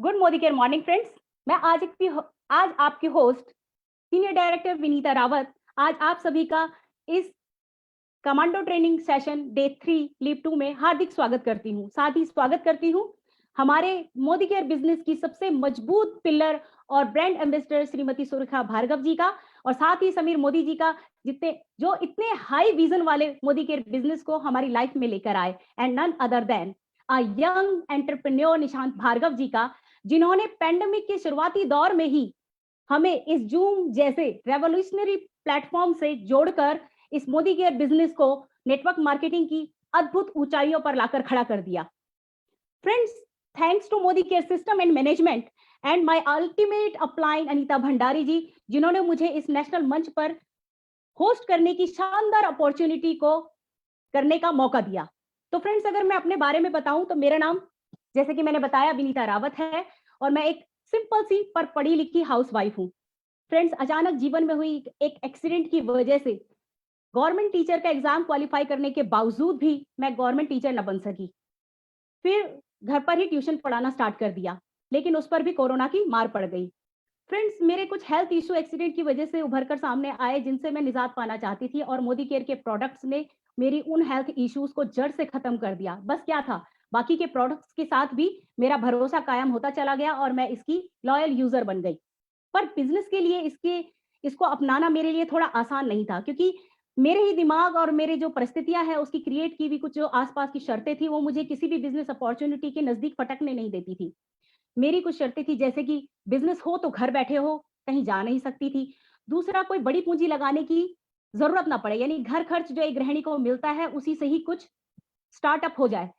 Good Modi care morning friends. मैं आज आपकी host senior director Vinita Rawat आज आप सभी का इस commando training session day 3 leave 2 में हार्दिक स्वागत करती हूँ। साथ ही स्वागत करती हूँ हमारे मोदी केयर बिजनेस की सबसे मजबूत पिलर और ब्रांड एम्बेसडर श्रीमती सुरेखा भार्गव जी का, और साथ ही समीर मोदी जी का, जो इतने हाई विजन वाले मोदी केयर बिजनेस को हमारी लाइफ में लेकर आए, and none other than a young entrepreneur Nishant Bhargav ji का, जिन्होंने पैंडेमिक के शुरुआती दौर में ही हमें इस जूम जैसे रेवोल्यूशनरी प्लेटफॉर्म से जोड़कर इस मोदी केयर बिजनेस को नेटवर्क मार्केटिंग की अद्भुत ऊंचाइयों पर लाकर खड़ा कर दिया। Friends, thanks to Modicare system and management and my ultimate upline Anita Bhandari ji, जिन्होंने मुझे इस नेशनल मंच पर होस्ट करने की शानदार अपॉर्चुनिटी को करने का मौका दिया। तो फ्रेंड्स, अगर मैं अपने बारे में बताऊं तो मेरा नाम, जैसे कि मैंने बताया, विनीता रावत है और मैं एक सिंपल सी पर पढ़ी लिखी हाउसवाइफ हूं। फ्रेंड्स, अचानक जीवन में हुई एक एक्सीडेंट की वजह से गवर्नमेंट टीचर का एग्जाम क्वालिफाई करने के बावजूद भी मैं गवर्नमेंट टीचर न बन सकी। फिर घर पर ही ट्यूशन पढ़ाना स्टार्ट कर दिया, लेकिन उस पर भी कोरोना की मार पड़ गई। फ्रेंड्स, मेरे कुछ हेल्थ इशू एक्सीडेंट की वजह से उभर कर सामने आए, जिनसे मैं निजात पाना चाहती थी, और मोदी केयर के प्रोडक्ट्स ने मेरी उन हेल्थ इश्यूज को जड़ से खत्म कर दिया। बस क्या था, बाकी के प्रोडक्ट्स के साथ भी मेरा भरोसा कायम होता चला गया और मैं इसकी लॉयल यूजर बन गई। पर बिजनेस के लिए इसको अपनाना मेरे लिए थोड़ा आसान नहीं था, क्योंकि मेरे ही दिमाग और मेरे जो परिस्थितियां हैं उसकी क्रिएट की भी कुछ जो आसपास की शर्तें थी, वो मुझे किसी भी बिजनेस अपॉर्चुनिटी के नजदीक फटकने नहीं देती थी। मेरी कुछ शर्तें थी, जैसे कि बिजनेस हो तो घर बैठे हो, कहीं जा नहीं सकती थी। दूसरा, कोई बड़ी पूंजी लगाने की जरूरत ना पड़े, यानी घर खर्च जो एक गृहिणी को मिलता है उसी से ही कुछ स्टार्टअप हो जाए।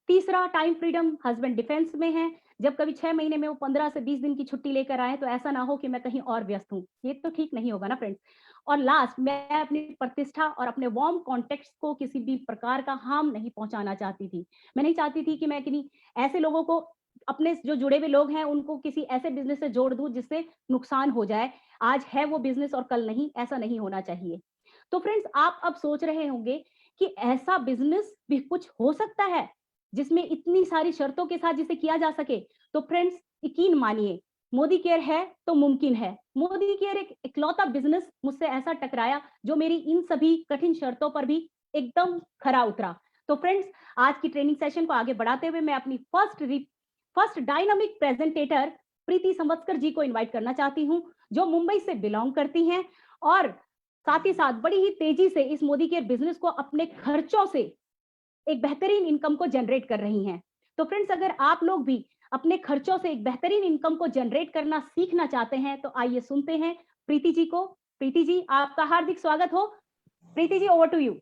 तीसरा, टाइम फ्रीडम, हस्बैंड डिफेंस में है, जब कभी 6 महीने में वो 15 से 20 दिन की छुट्टी लेकर आए तो ऐसा ना हो कि मैं कहीं और व्यस्त हूँ, ये तो ठीक नहीं होगा ना फ्रेंड्स। और लास्ट, मैं अपनी प्रतिष्ठा और अपने वार्म कॉन्टेक्ट को किसी भी प्रकार का हार्म नहीं पहुंचाना चाहती थी। मैं नहीं चाहती थी कि मैं किन्हीं ऐसे लोगों को, अपने जो जुड़े हुए लोग हैं, उनको किसी ऐसे बिजनेस से जोड़ दूं जिससे नुकसान हो जाए। आज है वो बिजनेस और कल नहीं, ऐसा नहीं होना चाहिए। तो फ्रेंड्स, आप अब सोच रहे होंगे कि ऐसा बिजनेस भी कुछ हो सकता है जिसमें इतनी सारी शर्तों के साथ जिसे किया जा सके। तो फ्रेंड्स, यकीन मानिए, मोदी केयर है तो मुमकिन है। मोदी केयर एक इकलौता बिजनेस मुझसे ऐसा टकराया जो मेरी इन सभी कठिन शर्तों पर भी एकदम खरा उतरा। तो फ्रेंड्स, आज की ट्रेनिंग सेशन को आगे बढ़ाते हुए मैं अपनी फर्स्ट डायनामिक प्रेजेंटेटर प्रीति संवत्सकर जी को इनवाइट करना चाहती हूं, जो मुंबई से बिलोंग करती हैं और साथ ही साथ बड़ी ही तेजी से इस मोदी केयर बिजनेस को अपने खर्चों से एक बेहतरीन इनकम को जनरेट कर रही हैं। तो फ्रेंड्स, अगर आप लोग भी अपने खर्चों से एक बेहतरीन इनकम को जनरेट करना सीखना चाहते हैं तो आइए सुनते हैं प्रीति जी को। प्रीति जी, आपका हार्दिक स्वागत हो। Preeti ji, over to you.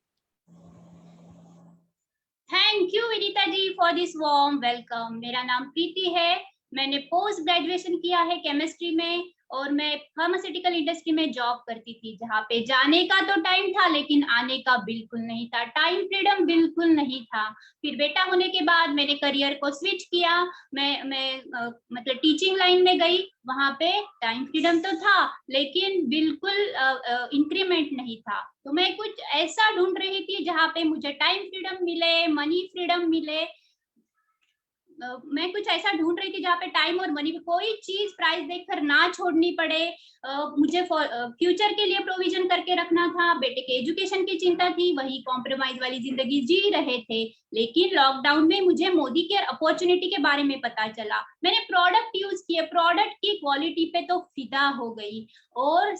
Thank you Vinita ji for this warm welcome. मेरा नाम प्रीति है। मैंने पोस्ट ग्रेजुएशन किया है केमिस्ट्री में और मैं फार्मास्यूटिकल इंडस्ट्री में जॉब करती थी, जहाँ पे जाने का तो टाइम था लेकिन आने का बिल्कुल नहीं था। टाइम फ्रीडम बिल्कुल नहीं था। फिर बेटा होने के बाद मैंने करियर को स्विच किया। मैं मतलब टीचिंग लाइन में गई। वहां पे टाइम फ्रीडम तो था लेकिन बिल्कुल इंक्रीमेंट नहीं था। तो मैं कुछ ऐसा ढूंढ रही थी जहाँ पे मुझे टाइम फ्रीडम मिले, मनी फ्रीडम मिले। मैं कुछ ऐसा ढूंढ रही थी जहाँ पे टाइम और मनी, कोई चीज प्राइस देखकर ना छोड़नी पड़े। मुझे फ्यूचर के लिए प्रोविजन करके रखना था। बेटे के एजुकेशन की चिंता थी, वही कॉम्प्रोमाइज वाली जिंदगी जी रहे थे। लेकिन लॉकडाउन में मुझे मोदी केयर अपॉर्चुनिटी के बारे में पता चला। मैंने प्रोडक्ट यूज किए, प्रोडक्ट की क्वालिटी पे तो फिदा हो गई। और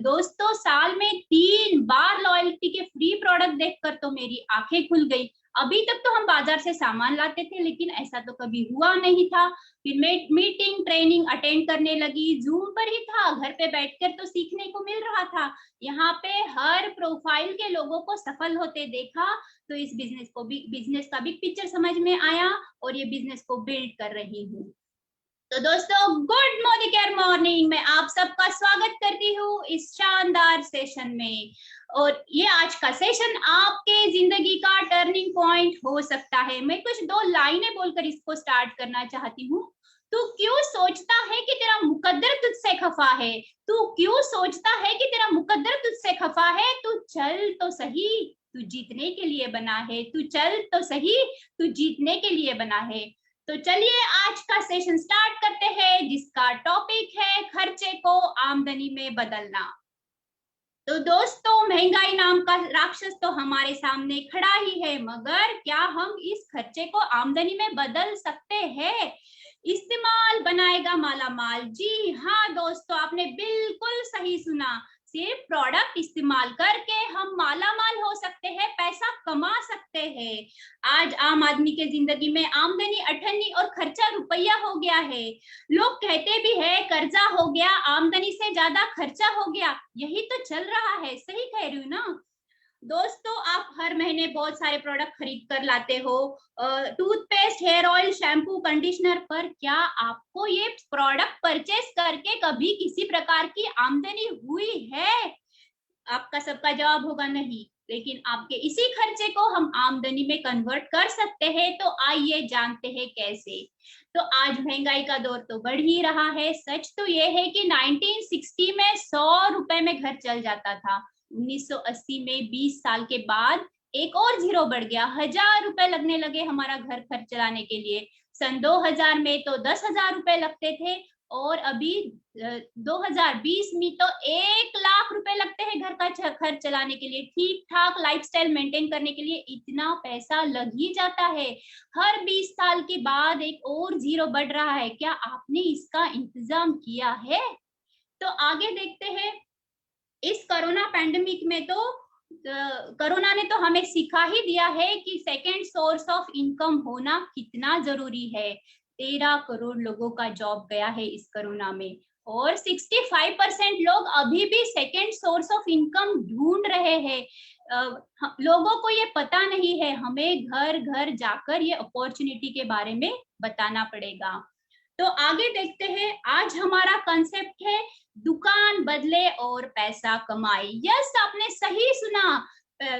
दोस्तों, साल में 3 बार लॉयल्टी के फ्री प्रोडक्ट देखकर तो मेरी आंखें खुल गई। अभी तक तो हम बाजार से सामान लाते थे लेकिन ऐसा तो कभी हुआ नहीं था। फिर मीटिंग ट्रेनिंग अटेंड करने लगी, जूम पर ही था, घर पे बैठकर तो सीखने को मिल रहा था। यहाँ पे हर प्रोफाइल के लोगों को सफल होते देखा तो इस बिजनेस का बिग पिक्चर समझ में आया और ये बिजनेस को बिल्ड कर रही हूँ। तो दोस्तों, गुड मोदी केयर मॉर्निंग में आप सबका स्वागत करती हूँ इस शानदार सेशन में। और ये आज का सेशन आपके जिंदगी का टर्निंग पॉइंट हो सकता है। मैं कुछ 2 लाइनें बोलकर इसको स्टार्ट करना चाहती हूँ। तू क्यों सोचता है कि तेरा मुकद्दर तुझसे खफा है? तू क्यों सोचता है कि तेरा मुकद्दर तुझसे खफा है? तू चल तो सही, तू जीतने के लिए बना है। तू चल तो सही, तू जीतने के लिए बना है। तो चलिए आज का सेशन स्टार्ट करते हैं, जिसका टॉपिक है खर्चे को आमदनी में बदलना। तो दोस्तों, महंगाई नाम का राक्षस तो हमारे सामने खड़ा ही है, मगर क्या हम इस खर्चे को आमदनी में बदल सकते हैं? इस्तेमाल बनाएगा माला माल। जी हाँ दोस्तों, आपने बिल्कुल सही सुना। सिर्फ प्रोडक्ट इस्तेमाल करके हम माला माल हो सकते हैं, पैसा कमा सकते हैं। आज आम आदमी के जिंदगी में आमदनी अठन्नी और खर्चा रुपया हो गया है। लोग कहते भी है कर्जा हो गया, आमदनी से ज्यादा खर्चा हो गया। यही तो चल रहा है, सही कह रही हूँ ना दोस्तों? आप हर महीने बहुत सारे प्रोडक्ट खरीद कर लाते हो, toothpaste, hair oil, shampoo, conditioner, पर क्या आपको ये प्रोडक्ट परचेस करके कभी किसी प्रकार की आमदनी हुई है? आपका सबका जवाब होगा नहीं। लेकिन आपके इसी खर्चे को हम आमदनी में कन्वर्ट कर सकते हैं। तो आइए जानते हैं कैसे। तो आज महंगाई का दौर तो बढ़ ही रहा है। सच तो ये है कि 1960 में 100 रुपए में घर चल जाता था। 1980 में 20 साल के बाद एक और जीरो बढ़ गया, 1000 रुपए लगने लगे हमारा घर खर्च चलाने के लिए। सन 2000 में तो 10,000 रुपए लगते थे, और अभी 2020 में तो 1 लाख रुपए लगते हैं घर का खर्च चलाने के लिए। ठीक ठाक लाइफस्टाइल मेंटेन करने के लिए इतना पैसा लग ही जाता है। हर 20 साल के बाद एक और जीरो बढ़ रहा है। क्या आपने इसका इंतजाम किया है? तो आगे देखते हैं। इस कोरोना पैंडेमिक में तो कोरोना ने तो हमें सिखा ही दिया है कि सेकेंड सोर्स ऑफ इनकम होना कितना जरूरी है। 13 करोड़ लोगों का जॉब गया है इस कोरोना में, और 65% लोग अभी भी सेकेंड सोर्स ऑफ इनकम ढूंढ रहे हैं। लोगों को ये पता नहीं है। हमें घर घर जाकर ये अपॉर्चुनिटी के बारे में बताना पड़ेगा। तो आगे देखते हैं। आज हमारा कंसेप्ट है दुकान बदले और पैसा कमाए। यस, आपने सही सुना।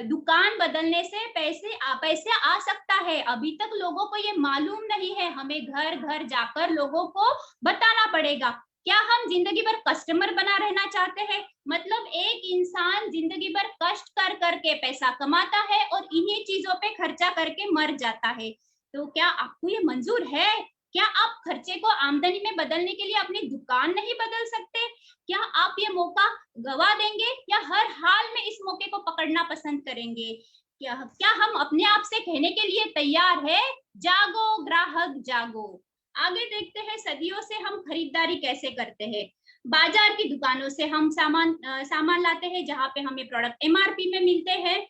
दुकान बदलने से पैसे आ सकता है। अभी तक लोगों को ये मालूम नहीं है। हमें घर घर जाकर लोगों को बताना पड़ेगा। क्या हम जिंदगी भर कस्टमर बना रहना चाहते हैं? मतलब एक इंसान जिंदगी भर कष्ट कर करके पैसा कमाता है और इन्हीं चीजों पे खर्चा करके मर जाता है। तो क्या आपको ये मंजूर है? क्या आप खर्चे को आमदनी में बदलने के लिए अपनी दुकान नहीं बदल सकते? क्या आप ये मौका गवा देंगे, या हर हाल में इस मौके को पकड़ना पसंद करेंगे? क्या हम अपने आप से कहने के लिए तैयार है, जागो ग्राहक जागो? आगे देखते हैं। सदियों से हम खरीदारी कैसे करते हैं। बाजार की दुकानों से हम सामान लाते हैं, जहां पे हमें प्रोडक्ट MRP में मिलते हैं।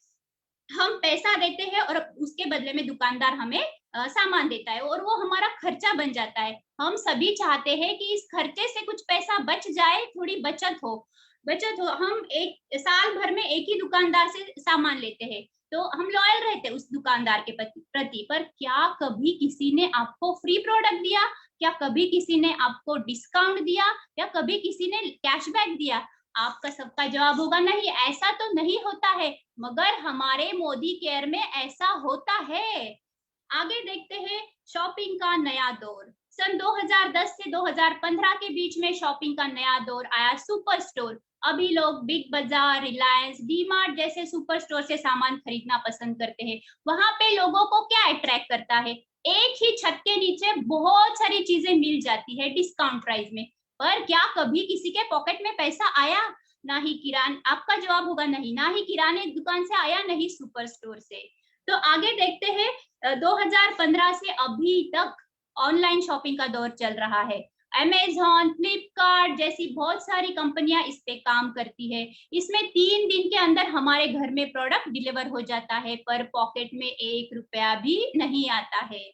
हम पैसा देते हैं और उसके बदले में दुकानदार हमें सामान देता है, और वो हमारा खर्चा बन जाता है। हम सभी चाहते हैं कि इस खर्चे से कुछ पैसा बच जाए, थोड़ी बचत हो। हम एक साल भर में एक ही दुकानदार से सामान लेते हैं, तो हम लॉयल रहते हैं उस दुकानदार के प्रति। पर क्या कभी किसी ने आपको फ्री प्रोडक्ट दिया? क्या कभी किसी ने आपको डिस्काउंट दिया, या कभी किसी ने कैशबैक दिया? आपका सबका जवाब होगा नहीं, ऐसा तो नहीं होता है। मगर हमारे मोदी केयर में ऐसा होता है। आगे देखते हैं। शॉपिंग का नया दौर। सन 2010 से 2015 के बीच में शॉपिंग का नया दौर आया, सुपर स्टोर। अभी लोग बिग बाजार, रिलायंस, डीमार्ट जैसे सुपर स्टोर से सामान खरीदना पसंद करते हैं। वहां पे लोगों को क्या अट्रैक्ट करता है? एक ही छत के नीचे बहुत सारी चीजें मिल जाती है डिस्काउंट प्राइस में। पर क्या कभी किसी के पॉकेट में पैसा आया? ना ही आपका जवाब होगा नहीं, ना ही किराने दुकान से आया, नहीं सुपर स्टोर से। तो आगे देखते हैं। 2015 से अभी तक ऑनलाइन शॉपिंग का दौर चल रहा है। अमेजॉन, फ्लिपकार्ट जैसी बहुत सारी कंपनियां इस पे काम करती है। इसमें 3 दिन के अंदर हमारे घर में प्रोडक्ट डिलीवर हो जाता है, पर पॉकेट में 1 रुपया भी नहीं आता है।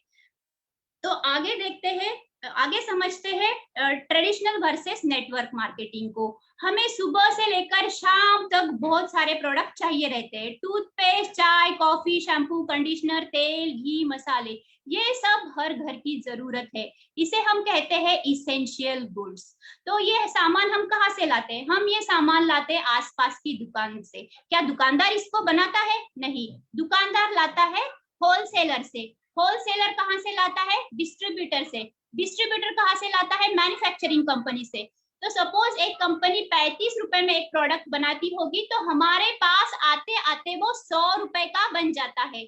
तो आगे देखते हैं। आगे समझते हैं ट्रेडिशनल वर्सेस नेटवर्क मार्केटिंग को। हमें सुबह से लेकर शाम तक बहुत सारे प्रोडक्ट चाहिए रहते हैं। टूथपेस्ट, चाय, कॉफी, शैम्पू, कंडीशनर, तेल, घी, मसाले, ये सब हर घर की जरूरत है। इसे हम कहते हैं इसेंशियल गुड्स। तो ये सामान हम कहाँ से लाते हैं? हम ये सामान लाते हैं आसपास की दुकान से। क्या दुकानदार इसको बनाता है? नहीं, दुकानदार लाता है होलसेलर से। होलसेलर कहाँ से लाता है? डिस्ट्रीब्यूटर से। डिस्ट्रीब्यूटर कहाँ से लाता है? मैन्युफैक्चरिंग कंपनी से। तो सपोज एक कंपनी 35 रुपए में एक प्रोडक्ट बनाती होगी, तो हमारे पास आते आते वो 100 रुपए का बन जाता है।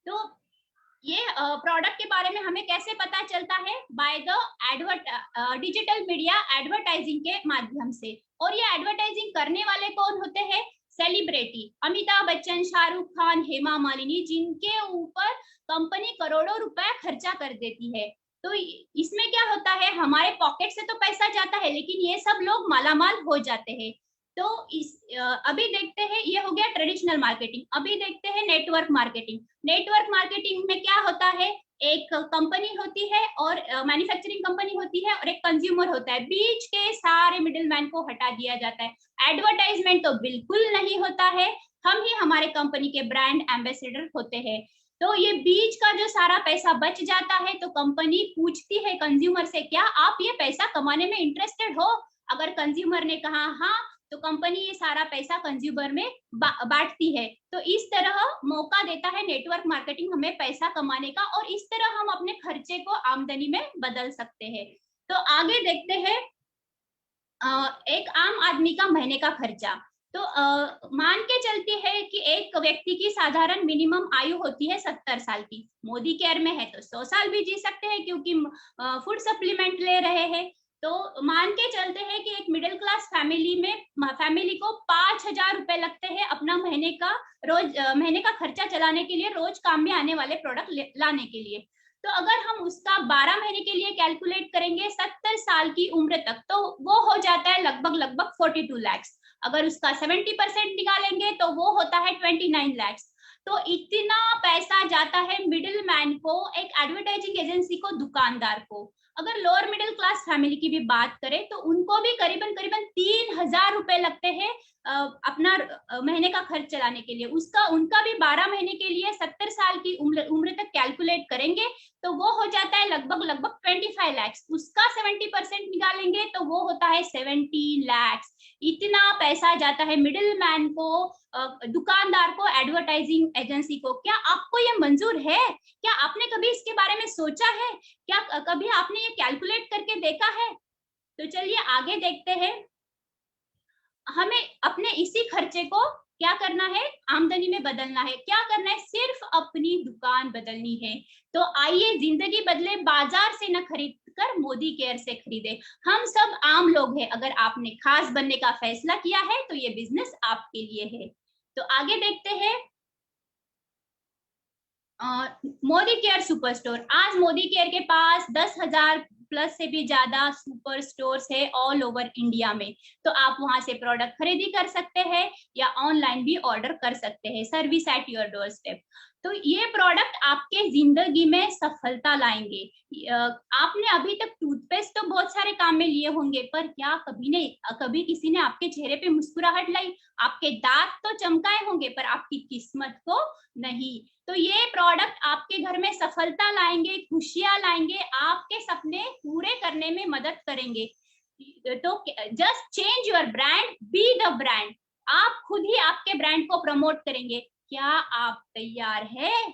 तो ये प्रोडक्ट के बारे में हमें कैसे पता चलता है? By the digital media advertising के माध्यम से। और ये एडवर्टाइजिंग करने वाले कौन होते हैं? सेलिब्रिटी, अमिताभ बच्चन, शाहरुख खान, हेमा मालिनी, जिनके ऊपर कंपनी करोड़ों रुपए खर्चा कर देती है। तो इसमें क्या होता है, हमारे पॉकेट से तो पैसा जाता है, लेकिन ये सब लोग मालामाल हो जाते हैं। तो अभी देखते हैं, ये हो गया ट्रेडिशनल मार्केटिंग। अभी देखते हैं नेटवर्क मार्केटिंग। नेटवर्क मार्केटिंग में क्या होता है, एक कंपनी होती है और मैन्युफैक्चरिंग कंपनी होती है और एक कंज्यूमर होता है, बीच के सारे मिडिलमैन को हटा दिया जाता है। एडवर्टाइजमेंट तो बिल्कुल नहीं होता है, हम ही हमारे कंपनी के ब्रांड एम्बेसडर होते हैं। तो ये बीच का जो सारा पैसा बच जाता है, तो कंपनी पूछती है कंज्यूमर से, क्या आप ये पैसा कमाने में इंटरेस्टेड हो? अगर कंज्यूमर ने कहा हाँ, तो कंपनी ये सारा पैसा कंज्यूमर में बांटती है। तो इस तरह मौका देता है नेटवर्क मार्केटिंग हमें पैसा कमाने का, और इस तरह हम अपने खर्चे को आमदनी में बदल सकते हैं। तो आगे देखते हैं एक आम आदमी का महीने का खर्चा। तो मान के चलती है कि एक व्यक्ति की साधारण मिनिमम आयु होती है 70 साल की। मोदी केयर में है तो 100 साल भी जी सकते हैं, क्योंकि फूड सप्लीमेंट ले रहे हैं। तो मान के चलते हैं कि एक मिडिल क्लास फैमिली को 5,000 रुपए लगते हैं अपना महीने का खर्चा चलाने के लिए, रोज काम में आने वाले प्रोडक्ट लाने के लिए। तो अगर हम उसका 12 महीने के लिए कैलकुलेट करेंगे 70 साल की उम्र तक, तो वो हो जाता है लगभग 42 लाख। अगर उसका 70% निकालेंगे तो वो होता है 29 लाख। तो इतना पैसा जाता है मिडिल मैन को, एक एडवर्टाइजिंग एजेंसी को, दुकानदार को। अगर लोअर मिडिल क्लास फैमिली की भी बात करें तो उनको भी करीबन 3,000 रुपए लगते हैं अपना महीने का खर्च चलाने के लिए। उनका भी 12 महीने के लिए 70 साल की उम्र तक कैलकुलेट करेंगे तो वो हो जाता है लगभग 25 लाख। उसका 70% निकालेंगे तो वो होता है 17 लाख। इतना पैसा जाता है मिडिल मैन को, दुकानदार को, एडवर्टाइजिंग एजेंसी को। क्या आपको ये मंजूर है? क्या आपने कभी इसके बारे में सोचा है? क्या कभी आपने ये कैलकुलेट करके देखा है? तो चलिए आगे देखते हैं। हमें अपने इसी खर्चे को क्या करना है, आमदनी में बदलना है। क्या करना है? सिर्फ अपनी दुकान बदलनी है। तो आइए जिंदगी बदले, बाजार से न खरीद कर मोदी केयर से खरीदे। हम सब आम लोग हैं, अगर आपने खास बनने का फैसला किया है तो ये बिजनेस आपके लिए है। तो आगे देखते हैं मोदी केयर सुपर स्टोर। आज मोदी केयर के पास 10,000 प्लस से भी ज्यादा सुपर स्टोर्स है ऑल ओवर इंडिया में। तो आप वहां से प्रोडक्ट खरीदी कर सकते हैं या ऑनलाइन भी ऑर्डर कर सकते हैं, service at your door step. तो ये प्रोडक्ट आपके जिंदगी में सफलता लाएंगे। आपने अभी तक टूथपेस्ट तो बहुत सारे काम में लिए होंगे, पर क्या कभी किसी ने आपके चेहरे पे मुस्कुराहट लाई? आपके दांत तो चमकाए होंगे, पर आपकी किस्मत को नहीं। तो ये प्रोडक्ट आपके घर में सफलता लाएंगे, खुशियां लाएंगे, आपके सपने पूरे करने में मदद करेंगे। तो just change your brand, be the brand. आप खुद ही आपके ब्रांड को प्रमोट करेंगे। क्या आप तैयार हैं?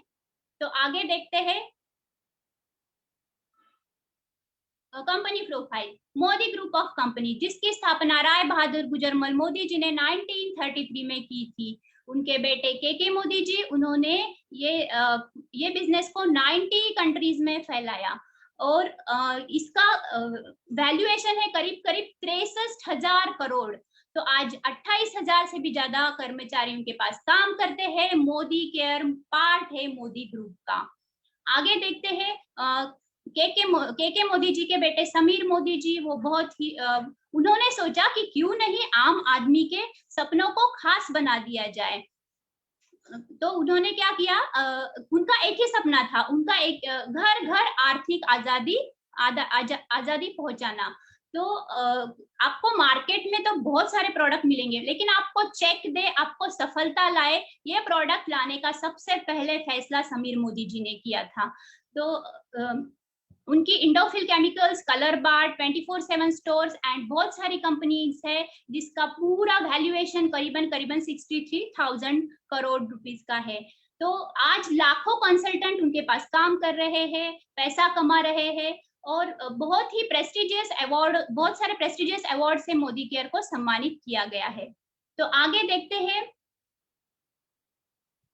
तो आगे देखते हैं company profile. Modi group of company, जिसकी स्थापना राय बहादुर गुजरमल मोदी जी ने 1933 में की थी। उनके बेटे के मोदी जी, उन्होंने ये बिजनेस को 90 कंट्रीज में फैलाया। और इसका वैल्यूएशन है करीब 63,000 करोड़। तो आज 28,000 से भी ज्यादा कर्मचारी उनके पास काम करते हैं। मोदी केयर पार्ट है मोदी ग्रुप का। आगे देखते हैं के मोदी जी के बेटे समीर मोदी जी, वो बहुत ही उन्होंने सोचा कि क्यों नहीं आम आदमी के सपनों को खास बना दिया जाए। तो उन्होंने क्या किया, उनका एक ही सपना था, उनका एक घर घर आर्थिक आजादी पहुंचाना। तो आपको मार्केट में तो बहुत सारे प्रोडक्ट मिलेंगे, लेकिन आपको चेक दे, आपको सफलता लाए, ये प्रोडक्ट लाने का सबसे पहले फैसला समीर मोदी जी ने किया था। तो उनकी Indofil chemicals, colour bar, 24/7 stores and बहुत सारी कंपनीज है, जिसका पूरा वैल्यूएशन करीबन 63,000 करोड़ रुपीस का है। तो आज लाखों कंसल्टेंट उनके पास काम कर रहे हैं, पैसा कमा रहे हैं, और बहुत सारे प्रेस्टिजियस अवार्ड से मोदी केयर को सम्मानित किया गया है। तो आगे देखते हैं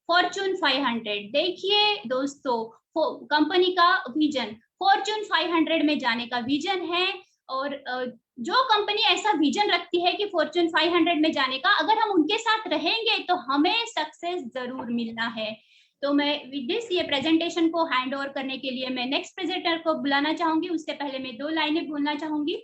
फॉर्च्यून 500। देखिए दोस्तों, कंपनी का विजन फॉर्च्यून 500 में जाने का विजन है। और जो कंपनी ऐसा विजन रखती है कि फॉर्च्यून 500 में जाने का, अगर हम उनके साथ रहेंगे तो हमें सक्सेस जरूर मिलना है। तो मैं विद दिस ये प्रेजेंटेशन को हैंड ओवर करने के लिए मैं नेक्स्ट प्रेजेंटर को बुलाना चाहूंगी। उससे पहले मैं 2 लाइनें बोलना चाहूंगी।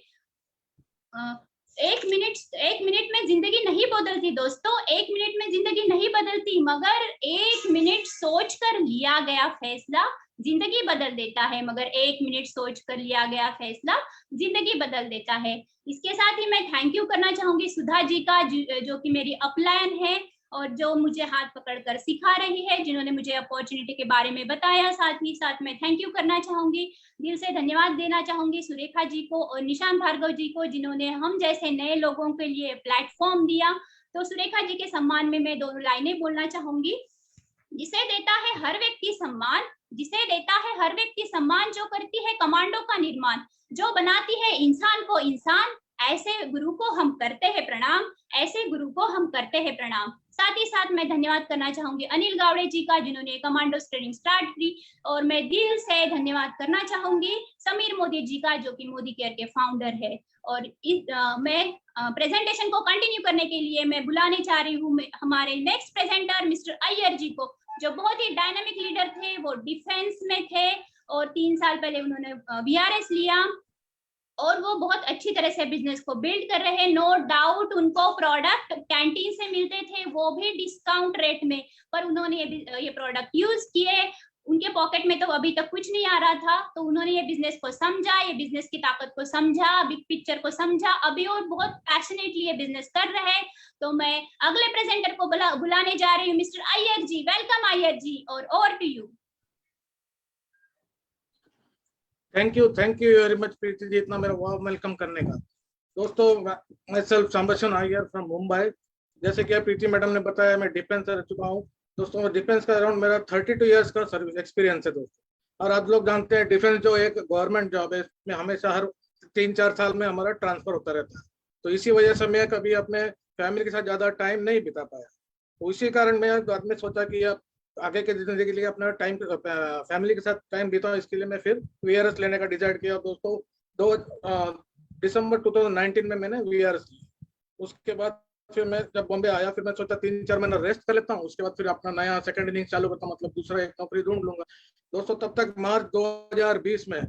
1 मिनट में जिंदगी नहीं बदलती दोस्तों, 1 मिनट में जिंदगी नहीं बदलती, मगर 1 मिनट सोच कर लिया गया फैसला जिंदगी बदल देता है। मगर 1 मिनट सोच कर लिया गया फैसला जिंदगी बदल देता है। इसके साथ ही मैं थैंक यू करना चाहूंगी सुधा जी का, जो कि मेरी अपलायन है और जो मुझे हाथ पकड़कर सिखा रही है, जिन्होंने मुझे अपॉर्चुनिटी के बारे में बताया। साथ ही साथ मैं थैंक यू करना चाहूंगी, दिल से धन्यवाद देना चाहूंगी सुरेखा जी को और निशांत भार्गव जी को, जिन्होंने हम जैसे नए लोगों के लिए प्लेटफॉर्म दिया। तो सुरेखा जी के सम्मान में मैं 2 लाइनें बोलना चाहूंगी। जिसे देता है हर व्यक्ति सम्मान, जिसे देता है हर व्यक्ति सम्मान, जो करती है कमांडो का निर्माण, जो बनाती है इंसान को इंसान, ऐसे गुरु को हम करते हैं प्रणाम, ऐसे गुरु को हम करते हैं प्रणाम। साथ ही साथ मैं धन्यवाद करना चाहूंगी अनिल गावड़े जी का, जिन्होंने कमांडो ट्रेनिंग स्टार्ट की। और मैं दिल से धन्यवाद करना चाहूंगी समीर मोदी जी का, जो कि मोदी केयर के फाउंडर है। और मैं प्रेजेंटेशन को कंटिन्यू करने के लिए मैं बुलाने चाह रही हूँ हमारे नेक्स्ट प्रेजेंटर मिस्टर अय्यर जी को, जो बहुत ही डायनामिक लीडर थे। वो डिफेंस में थे और 3 साल पहले उन्होंने VRS लिया और वो बहुत अच्छी तरह से बिजनेस को बिल्ड कर रहे हैं। नो डाउट उनको प्रोडक्ट कैंटीन से मिलते थे, वो भी डिस्काउंट रेट में, पर उन्होंने ये प्रोडक्ट यूज किए। उनके पॉकेट में तो अभी तक कुछ नहीं आ रहा था, तो उन्होंने ये बिजनेस को समझा, ये बिजनेस की ताकत को समझा, बिग पिक्चर को समझा, अभी और बहुत पैशनेटली ये बिजनेस कर रहे हैं। तो मैं अगले प्रेजेंटर को बुलाने जा रही हूँ, मिस्टर अय्यर जी। वेलकम अय्यर जी, और over to you. Thank you very much Preeti ji, इतना मेरा वार्म वेलकम करने का। दोस्तों, मैं सेल्फ संभाषण अय्यर फ्रॉम मुंबई। जैसे कि प्रीति मैडम ने बताया, मैं डिफेंस रह चुका हूँ दोस्तों। डिफेंस का अराउंड मेरा 32 इयर्स का सर्विस एक्सपीरियंस है दोस्तों। और आप लोग जानते हैं डिफेंस जो एक गवर्नमेंट जॉब है, इसमें हमेशा हर 3-4 साल में हमारा ट्रांसफर होता रहता है। तो इसी वजह से मैं कभी अपने फैमिली के साथ ज्यादा टाइम नहीं बिता पाया। तो इसी कारण मैं बाद में सोचा कि अब आगे के जिंदगी के लिए अपना टाइम फैमिली के साथ टाइम बिताऊं। इसके लिए मैं फिर VRS लेने का डिसाइड किया दोस्तों। 2 दिसंबर 2019 में मैंने VRS लिया। उसके बाद फिर मैं जब बॉम्बे आया, फिर मैं सोचा 3-4 महीना रेस्ट कर लेता हूँ, उसके बाद फिर अपना नया सेकंड इनिंग चालू करता हूँ, मतलब दूसरा एक नौकरी ढूंढ लूंगा दोस्तों। तब तक मार्च 2020 में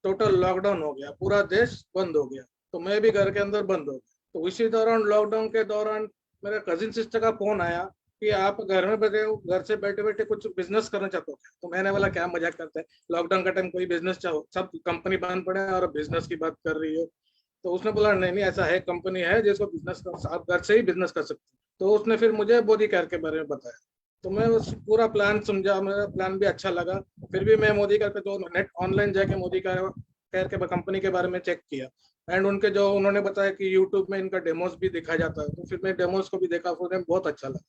टोटल लॉकडाउन हो गया, पूरा देश बंद हो गया, तो मैं भी घर के अंदर बंद हो गया। तो इसी दौरान लॉकडाउन के दौरान मेरे कजिन सिस्टर का फोन आया कि आप घर में बैठे हो, घर से बैठे बैठे कुछ बिजनेस करना चाहते हो। तो मैंने बोला क्या मजाक करते हैं, लॉकडाउन का टाइम कोई बिजनेस चाहो, सब कंपनी बंद पड़े और बिजनेस की बात कर रही हो। तो उसने बोला नहीं ऐसा है, कंपनी है जिसको बिजनेस आप घर से ही बिजनेस कर सकते हो। तो उसने फिर मुझे मोदी केयर के बारे में बताया, तो मैं उस पूरा प्लान समझा, मेरा प्लान भी अच्छा लगा। फिर भी मैं मोदी केयर पे जो नेट ऑनलाइन जाके मोदी केयर के कंपनी के बारे में चेक किया, एंड उनके जो उन्होंने बताया कि यूट्यूब में इनका डेमोस भी दिखाया जाता है, तो फिर मैं डेमोस को भी देखा, फिर बहुत अच्छा लगा।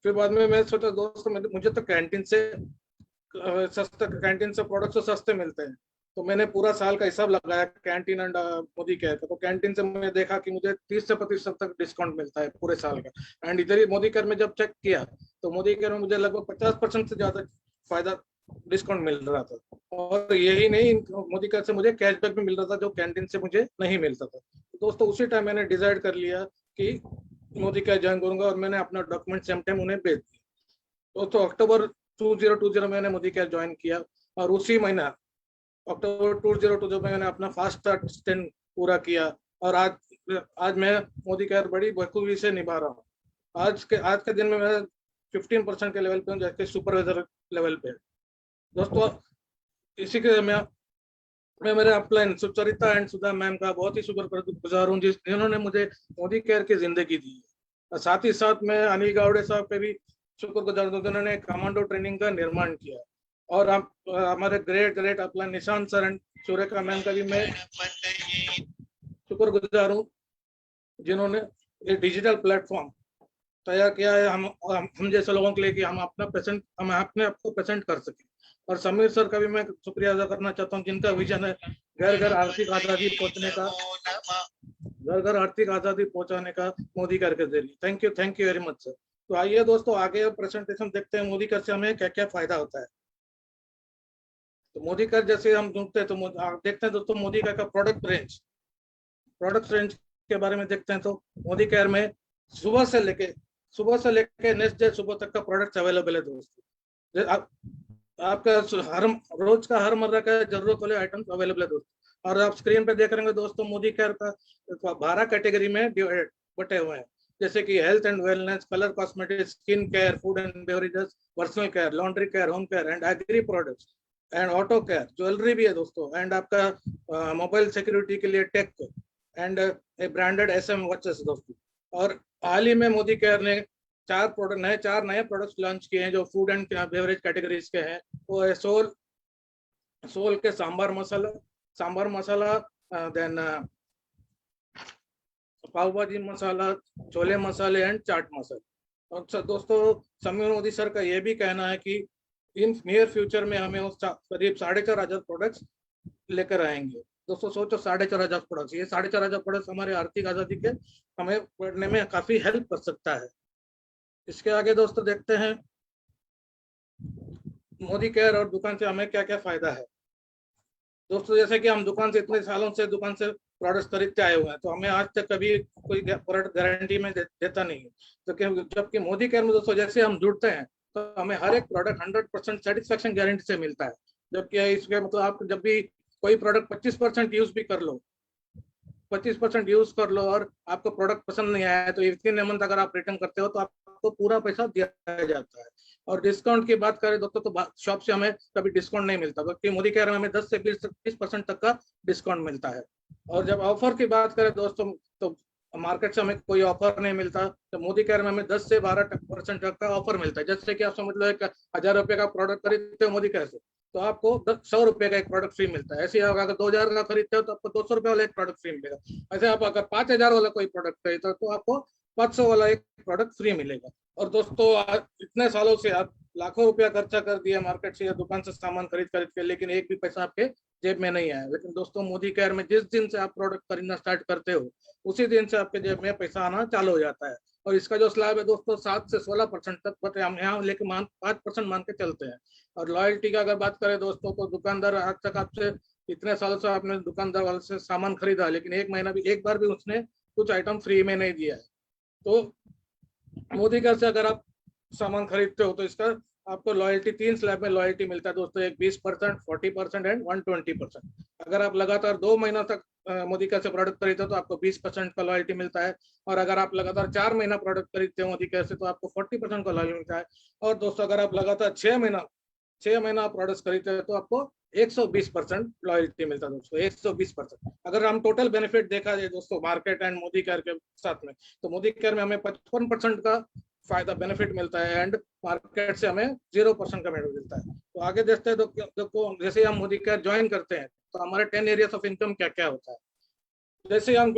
फिर बाद में मैं सोचा दोस्तों, मुझे तो कैंटीन से प्रोडक्ट्स तो सस्ते मिलते हैं, तो मैंने पूरा साल का हिसाब लगाया कैंटीन एंड मोदी केयर का। तो कैंटीन से मैंने देखा कि मुझे 30% तक डिस्काउंट मिलता है पूरे साल का। एंड इधर ही मोदी केयर में जब चेक किया, तो मोदी केयर में मुझे लगभग 50% से ज्यादा फायदा डिस्काउंट मिल रहा था। और यही नहीं, मोदी केयर से मुझे कैशबैक भी मिल रहा था, जो कैंटीन से मुझे नहीं मिलता था। तो दोस्तों उसी टाइम मैंने डिसाइड कर लिया कि मोदी केयर ज्वाइन करूंगा, और मैंने अपना डॉक्यूमेंट सेम टाइम उन्हें भेज दिया। तो अक्टूबर 2020 मैंने मोदी केयर ज्वाइन किया, और उसी महीना अक्टूबर 2020 में मैंने अपना फास्ट स्टैंड पूरा किया। और आज मैं मोदी केयर बड़ी बखूबी से निभा रहा हूँ। आज के दिन में मैं 15% के लेवल पे हूँ, जैसे सुपरवाइजर लेवल पे। दोस्तों इसी के मैं मेरे upline Sucharita and Sudha ma'am का बहुत ही शुक्रगुजार हूँ, जिन्होंने मुझे मोदी केयर की जिंदगी दी है। साथ ही साथ मैं अनिल गावड़े साहब पे भी शुक्रगुजार हूँ, जिन्होंने कमांडो ट्रेनिंग का निर्माण किया। और हमारे great upline Nishant sir and Surekha ma'am का भी मैं शुक्रगुजार हूँ, जिन्होंने ये डिजिटल प्लेटफॉर्म तैयार किया है हम जैसे लोगों के लिए, कि हम अपने आप को प्रेजेंट कर सके। और समीर सर का भी मैं शुक्रिया अदा करना चाहता हूँ, जिनका विजन है घर घर आर्थिक आजादी पहुंचाने का मोदी केयर के जरिए। Thank you very much sir. तो आइए दोस्तों आगे प्रेजेंटेशन देखते हैं, मोदी केयर से हमें क्या क्या फायदा होता है। तो मोदी केयर जैसे हम ढूंढते हैं तो आप देखते हैं दोस्तों मोदी केयर का प्रोडक्ट रेंज के बारे में देखते हैं तो मोदी केयर में सुबह से लेके नेक्स्ट डे सुबह तक का प्रोडक्ट अवेलेबल है दोस्तों। आपका रोज का हर मर्रा का जरूरत वाले आइटम्स अवेलेबल है दोस्तों। और आप स्क्रीन पे देख रहे हैं दोस्तों मोदी केयर का 12 कैटेगरी में बटे हुए हैं, जैसे कि health and wellness, colour cosmetics, skin care, food and beverages, personal care, laundry care, home care and agri products and auto care, jewellery भी है दोस्तों, एंड आपका मोबाइल सिक्योरिटी के लिए tech and branded SM watches दोस्तों। और हाल ही में Modi care ने 4 नए प्रोडक्ट्स लॉन्च किए हैं जो फूड एंड बेवरेज कैटेगरीज के हैं। वो है सोल के सांबर मसाला, देन पाव भाजी मसाला, छोले मसाले एंड चाट मसाला। और दोस्तों समीर मोदी सर का ये भी कहना है कि इन नियर फ्यूचर में हमें उस करीब 4,500 प्रोडक्ट्स लेकर आएंगे। दोस्तों सोचो 4,500 प्रोडक्ट्स, ये 4,500 प्रोडक्ट्स हमारे आर्थिक आजादी के हमें बढ़ने में काफी हेल्प कर सकता है। इसके आगे दोस्तों देखते हैं मोदी केयर और दुकान से हमें क्या क्या फायदा है। दोस्तों जैसे कि हम दुकान से इतने सालों से दुकान से प्रोडक्ट्स खरीदते आए हुए हैं, तो हमें आज तक कभी कोई प्रोडक्ट गारंटी में देता नहीं है। तो जबकि मोदी केयर में दोस्तों जैसे हम जुड़ते हैं तो हमें हर एक प्रोडक्ट 100% सेटिस्फेक्शन गारंटी से मिलता है। जबकि इसके मतलब आप जब भी कोई प्रोडक्ट 25% यूज भी कर लो, 25% यूज कर लो और आपको प्रोडक्ट पसंद नहीं आया तो विथिन ए मंथ अगर आप रिटर्न करते हो तो आपको पूरा पैसा दिया जाता है। और डिस्काउंट की बात करें दोस्तों तो शॉप से हमें कभी डिस्काउंट नहीं मिलता, क्योंकि मोदी केयर में हमें 10 से 20% तक का डिस्काउंट मिलता है। और जब ऑफर की बात करें दोस्तों तो मार्केट से हमें कोई ऑफर नहीं मिलता, तो मोदी केयर में हमें 10 से 12% तक का ऑफर मिलता है। जैसे कि आप समझ लो 1,000 रुपये का प्रोडक्ट खरीदते हो मोदी केयर से तो आपको 100 रुपये का एक प्रोडक्ट फ्री मिलता है। ऐसे अगर 2,000 का खरीदते हो तो आपको 200 रुपये वाला एक प्रोडक्ट फ्री मिलेगा। ऐसे आप अगर 5,000 वाला कोई प्रोडक्ट खरीदते हो तो आपको 500 वाला एक प्रोडक्ट फ्री मिलेगा। और दोस्तों इतने सालों से आप लाखों रुपया खर्चा कर दिया मार्केट से या दुकान से सामान खरीद के, लेकिन एक भी पैसा आपके जेब में नहीं आया। लेकिन दोस्तों मोदी केयर में जिस दिन से आप प्रोडक्ट खरीदना स्टार्ट करते हो उसी दिन से आपके जेब में पैसा आना चालू हो जाता है। और इसका जो स्लैब है दोस्तों 7 से 16% तक, बट हम यहाँ लेके 5% मान के चलते हैं। और लॉयल्टी का अगर बात करें दोस्तों तो दुकानदार आज तक आपसे इतने सालों से आपने दुकानदार वाले से सामान खरीदा, लेकिन एक बार भी उसने कुछ आइटम फ्री में नहीं दिया है। तो मोदी केयर से अगर आप सामान खरीदते हो तो इसका आपको लॉयल्टी 3 स्लैब में लॉयल्टी मिलता है दोस्तों, एक 20%, 40% एंड 120%। अगर आप लगातार 2 महीना तक मोदी केयर से प्रोडक्ट खरीदते हो तो आपको 20% का लॉयल्टी मिलता है। और अगर आप लगातार 4 महीना प्रोडक्ट खरीदते हो मोदी केयर से तो आपको 40% का लॉयल्टी मिलता है। और दोस्तों अगर आप लगातार 6 महीना प्रोडक्ट खरीदते हैं तो आपको 120% लॉयल्टी मिलता है दोस्तों, 120%। अगर हम टोटल बेनिफिट देखा जाए दोस्तों मार्केट एंड मोदी केयर के साथ में, तो मोदी केयर में हमें 55% का फायदा बेनिफिट मिलता है एंड मार्केट से हमें 0% का बेनिफिट मिलता है। तो आगे देखते हैं देखो जैसे हम मोदी केयर ज्वाइन करते हैं तो हमारे 10 एरियाज ऑफ इनकम क्या क्या होता है। जैसे हम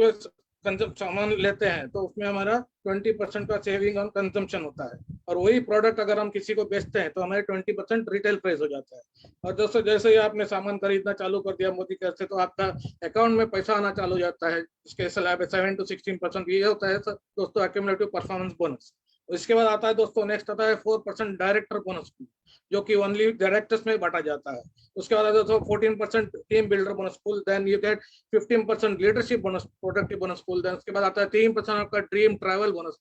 सामान लेते हैं तो उसमें हमारा 20% का सेविंग ऑन कंजम्पशन होता है। और वही प्रोडक्ट अगर हम किसी को बेचते हैं तो हमारे 20% रिटेल प्राइस हो जाता है। और दोस्तों जैसे ही आपने सामान खरीदना चालू कर दिया मोदी केयर से तो आपका अकाउंट में पैसा आना चालू हो जाता है। इसके स्लैब 7 to 16% ये होता है दोस्तों एक्यूमुलेटिव परफॉर्मेंस बोनस। इसके बाद आता है दोस्तों नेक्स्ट आता है 4% डायरेक्टर बोनस पूल, जो कि ओनली डायरेक्टर्स में बांटा जाता है। उसके बाद आता है 14% team builder bonus pool, then you get 15% leadership bonus, productive bonus pool. Then उसके बाद आता है 3% आपका ड्रीम ट्रैवल बोनस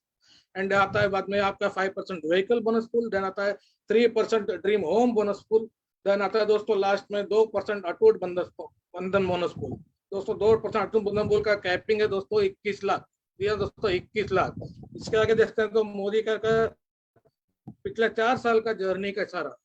एंड आता है बाद में आपका 5% व्हीकल बोनस पूल। देन आता है 3% dream home bonus pool. Then आता है दोस्तों लास्ट में 2% अटूट बंधन बोनस पूल। दोस्तों 2% अटूट बंधन पूल का कैपिंग है दोस्तों 21 लाख, दिया दोस्तों 21 लाख। इसके आगे देखते हैं तो मोदी का पिछले 4 साल का जर्नी का सारा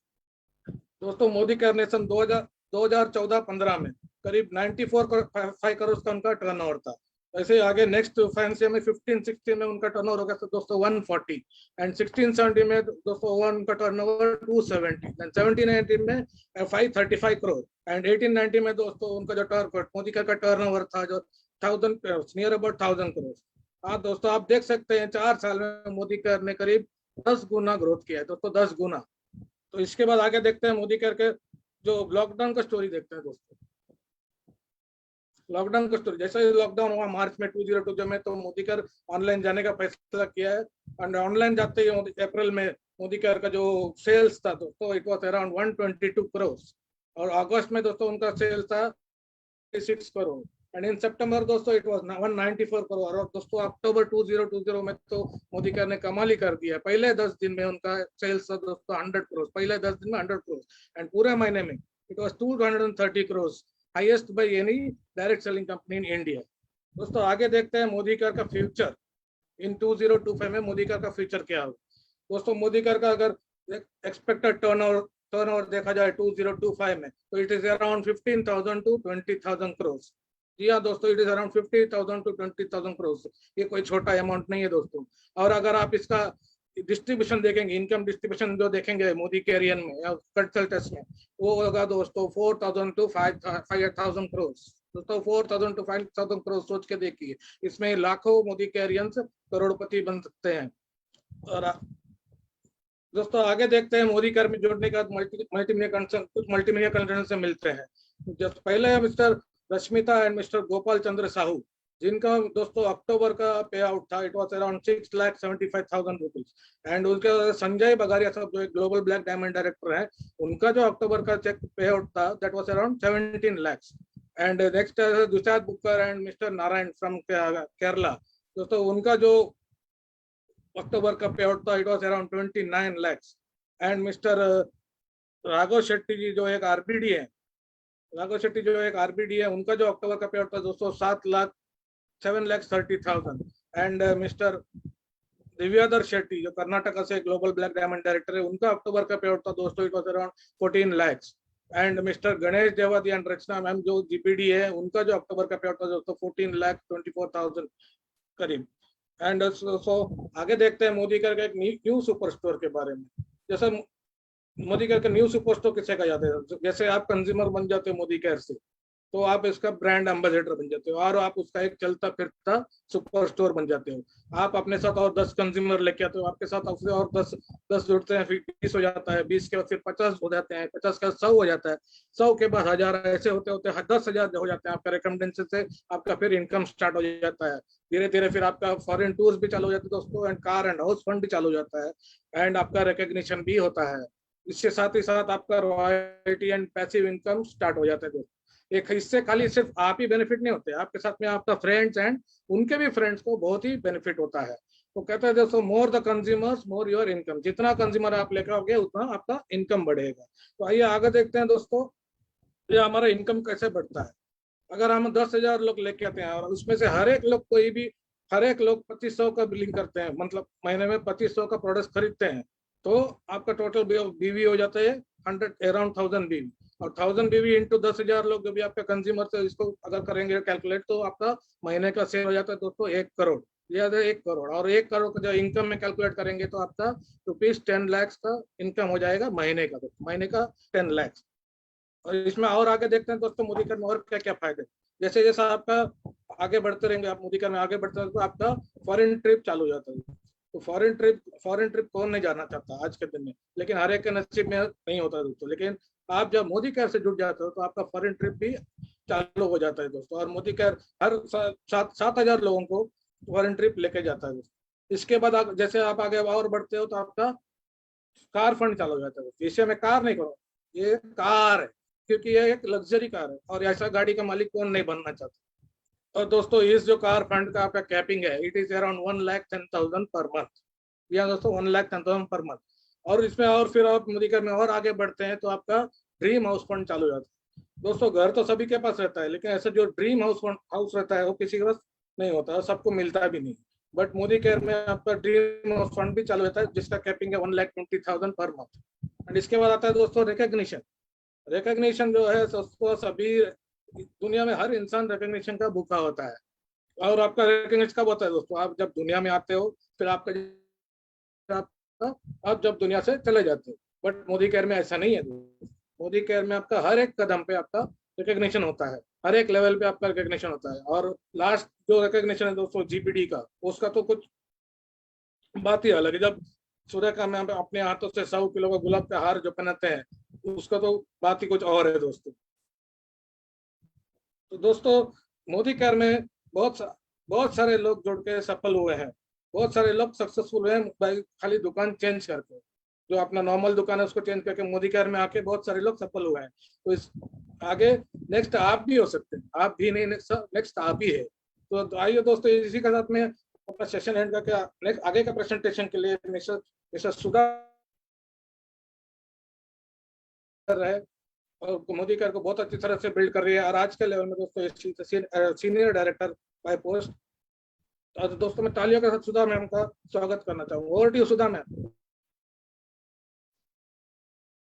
दोस्तों मोदी केयर ने सन 2014-15 में करीब 94.5 करोड़ का उनका टर्नओवर था। ऐसे आगे नेक्स्ट फाइनेंशियल में 15-16 में उनका टर्नओवर हो गया था दोस्तों 140 एंड 16-17 में दोस्तों उनका टर्नओवर 270, देन 17-18 में 535 करोड़ एंड 18-19 में दोस्तों उनका जो मोदी केयर का टर्नओवर था जो 1000 नियर अबाउट 1000 करोड़। हाँ दोस्तों आप देख सकते हैं 4 साल में मोदी केयर ने करीब 10 गुना ग्रोथ किया है दोस्तों, 10 गुना। तो इसके बाद आगे देखते हैं मोदी केयर के जो लॉकडाउन का स्टोरी देखते हैं दोस्तों। लॉकडाउन का स्टोरी, जैसे लॉकडाउन हुआ मार्च में 2022 में तो मोदी केयर ऑनलाइन जाने का फैसला किया है। एंड ऑनलाइन जाते ही अप्रैल में मोदी केयर का जो सेल्स था दोस्तों इट वाज अराउंड 122 करोड़ और अगस्त में दोस्तों उनका सेल्स था 6 करोड़ एंड इन सितंबर दोस्तों इट वाज 194 करोड़। और दोस्तों अक्टूबर 2020 में तो मोदी केयर ने कमाल ही कर दिया, पहले 10 दिन में उनका सेल्स था दोस्तों 100 करोड़, पहले 10 दिन में 100 करोड़ एंड पूरे महीने में it was 230 crore, highest by any direct selling company in India. दोस्तों आगे देखते हैं मोदी केयर का फ्यूचर इन 2025 में मोदी केयर का फ्यूचर क्या होगा। दोस्तों मोदी केयर का अगर एक्सपेक्टेड टर्नओवर देखा जाए 2025 में तो it is around 15,000 to 20,000 crore. जी हाँ दोस्तों, it is around 50,000 to 20,000 crore. ये कोई छोटा अमाउंट नहीं है दोस्तों। और अगर आप इसका डिस्ट्रीब्यूशन देखेंगे, इनकम डिस्ट्रीब्यूशन जो देखेंगे मोदी केरियन में या कंसल्टेंट्स में, वो होगा दोस्तों 4,000 to 5,000 करोड़। दोस्तों 4,000 to 5,000 करोड़ सोच के देखिए, इसमें लाखों मोदी केरियंस करोड़पति बन सकते हैं। और दोस्तों आगे देखते हैं मोदी केयर में जुड़ने का कुछ मल्टीमीडिया कंसल्टेंट से मिलते हैं। जब पहले mister Rashmita and mister Gopal Chandra Sahu, जिनका दोस्तों अक्टूबर का पे आउट था it was around 6,75,000 rupees and उनके संजय बगारिया साहब जो एक ग्लोबल ब्लैक डायमंड डायरेक्टर है, उनका जो अक्टूबर का चेक पे आउट था that was around 17 lakhs and next दुशाद बुकर and mister Narayan from Kerala. दोस्तों उनका जो अक्टूबर का पे आउट था it was around 29 lakhs and mister Raghav Shetty ji जो एक आरबीडी है, उनका जो अक्टूबर का पे आउट था दोस्तों 7,30,000 एंड मिस्टर दिव्याधर शेट्टी जो कर्नाटका से ग्लोबल ब्लैक डायमंड डायरेक्टर है, उनका अक्टूबर का पे आउट था दोस्तों it was around 14 lakhs and mister Ganesh Devadi and Rachna ma'am जो जीपीडी है, उनका जो अक्टूबर का पे आउट था दोस्तों 14,24,000 करीब। एंड सो आगे देखते हैं मोदी केयर का एक न्यू सुपर स्टोर के बारे में। जैसे मोदी केयर का न्यू सुपर स्टोर किसे कहा जाता है, जैसे आप कंज्यूमर बन जाते हो मोदी केयर से तो आप इसका ब्रांड एम्बेसडर बन जाते हो और आप उसका एक चलता फिरता सुपर स्टोर बन जाते हो। आप अपने साथ और 10 कंज्यूमर लेके आते हो, आपके साथ और 10 जुड़ते हैं, फिर 20 हो जाता है, 20 के बाद फिर 50 हो जाते हैं, 50 का 100 हो जाता है, 100 के बाद 1000, ऐसे होते होते 10,000 हो जाते हैं। आपका रिकमेंडेशन से आपका फिर इनकम स्टार्ट हो जाता है। धीरे धीरे फिर आपका फॉरेन टूर्स भी चालू हो जाते हैं दोस्तों and car and house fund भी चालू हो जाता है एंड आपका रिकग्निशन भी होता है। इसके साथ ही साथ आपका royalty and passive income start हो जाता है दोस्तों। एक इससे खाली सिर्फ आप ही बेनिफिट नहीं होते, आपके साथ में आपका फ्रेंड्स एंड उनके भी फ्रेंड्स को बहुत ही बेनिफिट होता है। तो कहते हैं दोस्तों more the consumers more your income, जितना कंज्यूमर आप लेकर आओगे उतना आपका इनकम बढ़ेगा। तो आइए आगे देखते हैं दोस्तों ये हमारा इनकम कैसे बढ़ता है। अगर हम 10,000 लोग लेके आते हैं और उसमें से हर एक लोग 2500 का बिलिंग करते हैं, मतलब महीने में 2500 का प्रोडक्ट खरीदते हैं, तो आपका टोटल बीवी हो जाता है अराउंड 1000 बीवी और 1000 बीवी इंटू 10,000 लोग जो भी आपका कंज्यूमर से इसको अगर करेंगे कैलकुलेट तो आपका महीने का सेल हो जाता है दोस्तों 1 करोड़। याद है 1 करोड़, और 1 करोड़ का जो इनकम में कैलकुलेट करेंगे तो आपका ₹10 lakhs का इनकम हो जाएगा महीने का, महीने का 10 lakhs। और इसमें और आगे देखते हैं दोस्तों मोदी केयर में और क्या क्या फायदे। जैसे जैसा आपका आगे बढ़ते रहेंगे, आप मोदी केयर में आगे बढ़ते रहेंगे तो आपका फॉरेन ट्रिप चालू हो जाता है। तो फॉरेन ट्रिप कौन नहीं जाना चाहता आज के दिन में, लेकिन हर एक के नसीब में नहीं होता है दोस्तों। लेकिन आप जब मोदी केयर से जुड़ जाते हो तो आपका फॉरेन ट्रिप भी चालू हो जाता है दोस्तों। और मोदी केयर हर 7,000 लोगों को फॉरेन ट्रिप लेके जाता है दोस्तों। इसके बाद जैसे आप आगे और बढ़ते हो तो आपका कार फंड चालू हो जाता है। इसे मैं कार नहीं करूँ, ये कार है क्योंकि ये एक लग्जरी कार है और ऐसा गाड़ी का मालिक कौन नहीं बनना चाहता। और दोस्तों इस जो कार फंड का आपका कैपिंग है it is around 1,10,000 per month. या दोस्तों 1,10,000 पर मंथ। और इसमें और फिर आप मोदी केयर में और आगे बढ़ते हैं तो आपका ड्रीम हाउस फंड चालू हो जाता है दोस्तों। घर तो सभी के पास रहता है लेकिन ऐसा जो ड्रीम हाउस रहता है वो किसी के पास नहीं होता, सबको मिलता भी नहीं। बट मोदी केयर में आपका ड्रीम हाउस फंड भी चालू रहता है जिसका कैपिंग है 1,20,000 पर मंथ। एंड इसके बाद आता है दोस्तों रिकग्निशन जो है दोस्तों सभी दुनिया में हर इंसान रिकग्निशन का भूखा होता है। और आपका रिकग्निशन कब होता है दोस्तों, आप जब दुनिया में आते हो, फिर आप जब दुनिया से चले जाते हो। बट मोदी केयर में ऐसा नहीं है। मोदी केयर में आपका हर एक कदम पे आपका रिकग्निशन होता है, हर एक लेवल पे आपका रिकग्निशन होता है। और लास्ट जो रिकग्निशन है दोस्तों जीपीडी का, उसका तो कुछ बात ही अलग है। जब सूर्य का मैं अपने हाथों से 100 किलो का गुलाब का हार जो पहनाते हैं उसका तो बात ही कुछ और है दोस्तों। तो दोस्तों मोदी केयर में बहुत सारे लोग जुड़ के सफल हुए हैं, बहुत सारे लोग सक्सेसफुल हुए हैं खाली दुकान चेंज करके। जो अपना नॉर्मल दुकान है उसको चेंज करके मोदी केयर में आके बहुत सारे लोग सफल हुए हैं। तो इस आगे नेक्स्ट आप भी हो सकते हैं, आप भी नहीं, नेक्स्ट आप ही है। तो आइए दोस्तों, इसी के साथ में अपना सेशन एंड करके नेक्स्ट आगे का प्रेजेंटेशन के लिए मिस्टर सुधा कर रहे हैं और मोदी केयर को बहुत अच्छी तरह से बिल्ड कर रही है और आज के लेवल में दोस्तों इस चीज से सीनियर डायरेक्टर बाय पोस्ट। और दोस्तों मैं तालियों के साथ सुधा मैम का स्वागत करना चाहूंगा। Over to you Sudha ma'am.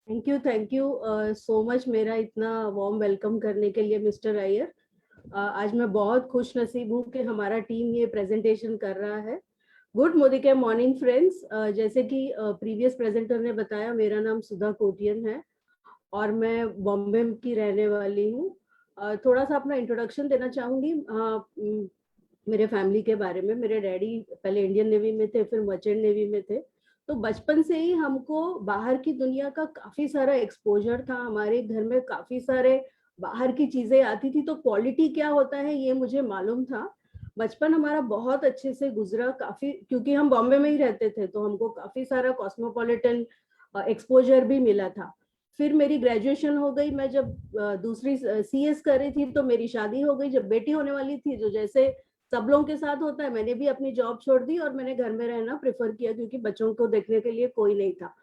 Thank you so much मेरा इतना वार्म वेलकम करने के लिए मिस्टर अय्यर। आज मैं बहुत खुश नसीब हूँ कि हमारा टीम ये प्रेजेंटेशन कर रहा है। Good Modi care morning friends. जैसे कि प्रीवियस प्रेजेंटर ने बताया, मेरा नाम सुधा कोटियन है और मैं बॉम्बे की रहने वाली हूँ। थोड़ा सा अपना इंट्रोडक्शन देना चाहूँगी मेरे फैमिली के बारे में। मेरे डैडी पहले इंडियन नेवी में थे, फिर मर्चेंट नेवी में थे। तो बचपन से ही हमको बाहर की दुनिया का काफी सारा एक्सपोजर था। हमारे घर में काफी सारे बाहर की चीजें आती थी, तो क्वालिटी क्या होता है ये मुझे मालूम था। बचपन हमारा बहुत अच्छे से गुजरा, काफी, क्योंकि हम बॉम्बे में ही रहते थे तो हमको काफी सारा कॉस्मोपॉलिटन एक्सपोजर भी मिला था। फिर मेरी ग्रेजुएशन हो गई। मैं जब दूसरी CS कर रही थी तो मेरी शादी हो गई। जब बेटी होने वाली थी, जो जैसे सब लोगों के साथ होता है, मैंने भी अपनी जॉब छोड़ दी और मैंने घर में रहना प्रेफर किया, क्योंकि बच्चों को देखने के लिए कोई नहीं था।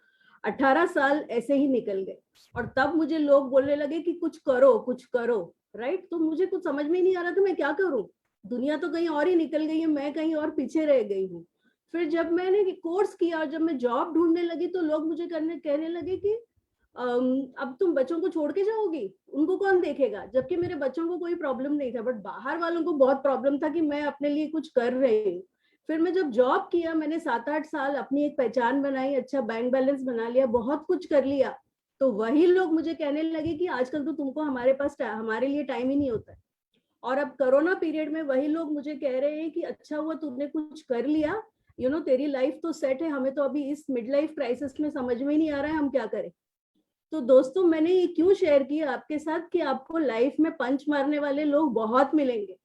18 साल ऐसे ही निकल गए और तब मुझे लोग बोलने लगे कि कुछ करो कुछ करो, राइट। तो मुझे कुछ समझ में नहीं आ रहा था मैं क्या करूं। दुनिया तो कहीं और ही निकल गई है, मैं कहीं और पीछे रह गई हूँ। फिर जब मैंने कोर्स किया और जब मैं जॉब ढूंढने लगी तो लोग मुझे कहने लगे कि अब तुम बच्चों को छोड़ के जाओगी, उनको कौन देखेगा। जबकि मेरे बच्चों को कोई प्रॉब्लम नहीं था, बट बाहर वालों को बहुत प्रॉब्लम था कि मैं अपने लिए कुछ कर रही हूँ। फिर मैं जब जॉब किया, मैंने 7-8 साल अपनी एक पहचान बनाई, अच्छा बैंक बैलेंस बना लिया, बहुत कुछ कर लिया। तो वही लोग मुझे कहने लगे कि आजकल तो तुमको हमारे पास हमारे लिए टाइम ही नहीं होता है। और अब कोरोना पीरियड में वही लोग मुझे कह रहे हैं कि अच्छा हुआ तुमने कुछ कर लिया, तेरी लाइफ तो सेट है, हमें तो अभी इस मिड लाइफ क्राइसिस में समझ में नहीं आ रहा है हम क्या करें। तो दोस्तों, मैंने ये क्यों शेयर किया आपके साथ कि आपको लाइफ में पंच मारने वाले लोग बहुत मिलेंगे,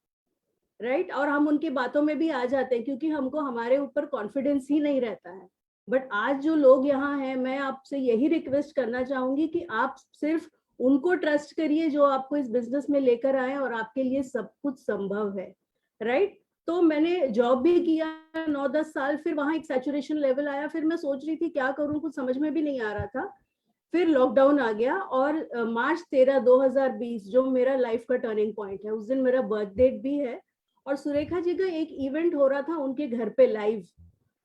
राइट। और हम उनकी बातों में भी आ जाते हैं क्योंकि हमको हमारे ऊपर कॉन्फिडेंस ही नहीं रहता है। बट आज जो लोग यहाँ हैं, मैं आपसे यही रिक्वेस्ट करना चाहूंगी कि आप सिर्फ उनको ट्रस्ट करिए जो आपको इस बिजनेस में लेकर आए और आपके लिए सब कुछ संभव है, राइट। तो मैंने जॉब भी किया 9-10 साल, फिर वहां एक सैचुरेशन लेवल आया। फिर मैं सोच रही थी क्या करूं, कुछ समझ में भी नहीं आ रहा था। फिर लॉकडाउन आ गया और मार्च 13, 2020 जो मेरा लाइफ का टर्निंग पॉइंट है, उस दिन मेरा बर्थ डेट भी है और सुरेखा जी का एक इवेंट हो रहा था उनके घर पे लाइव।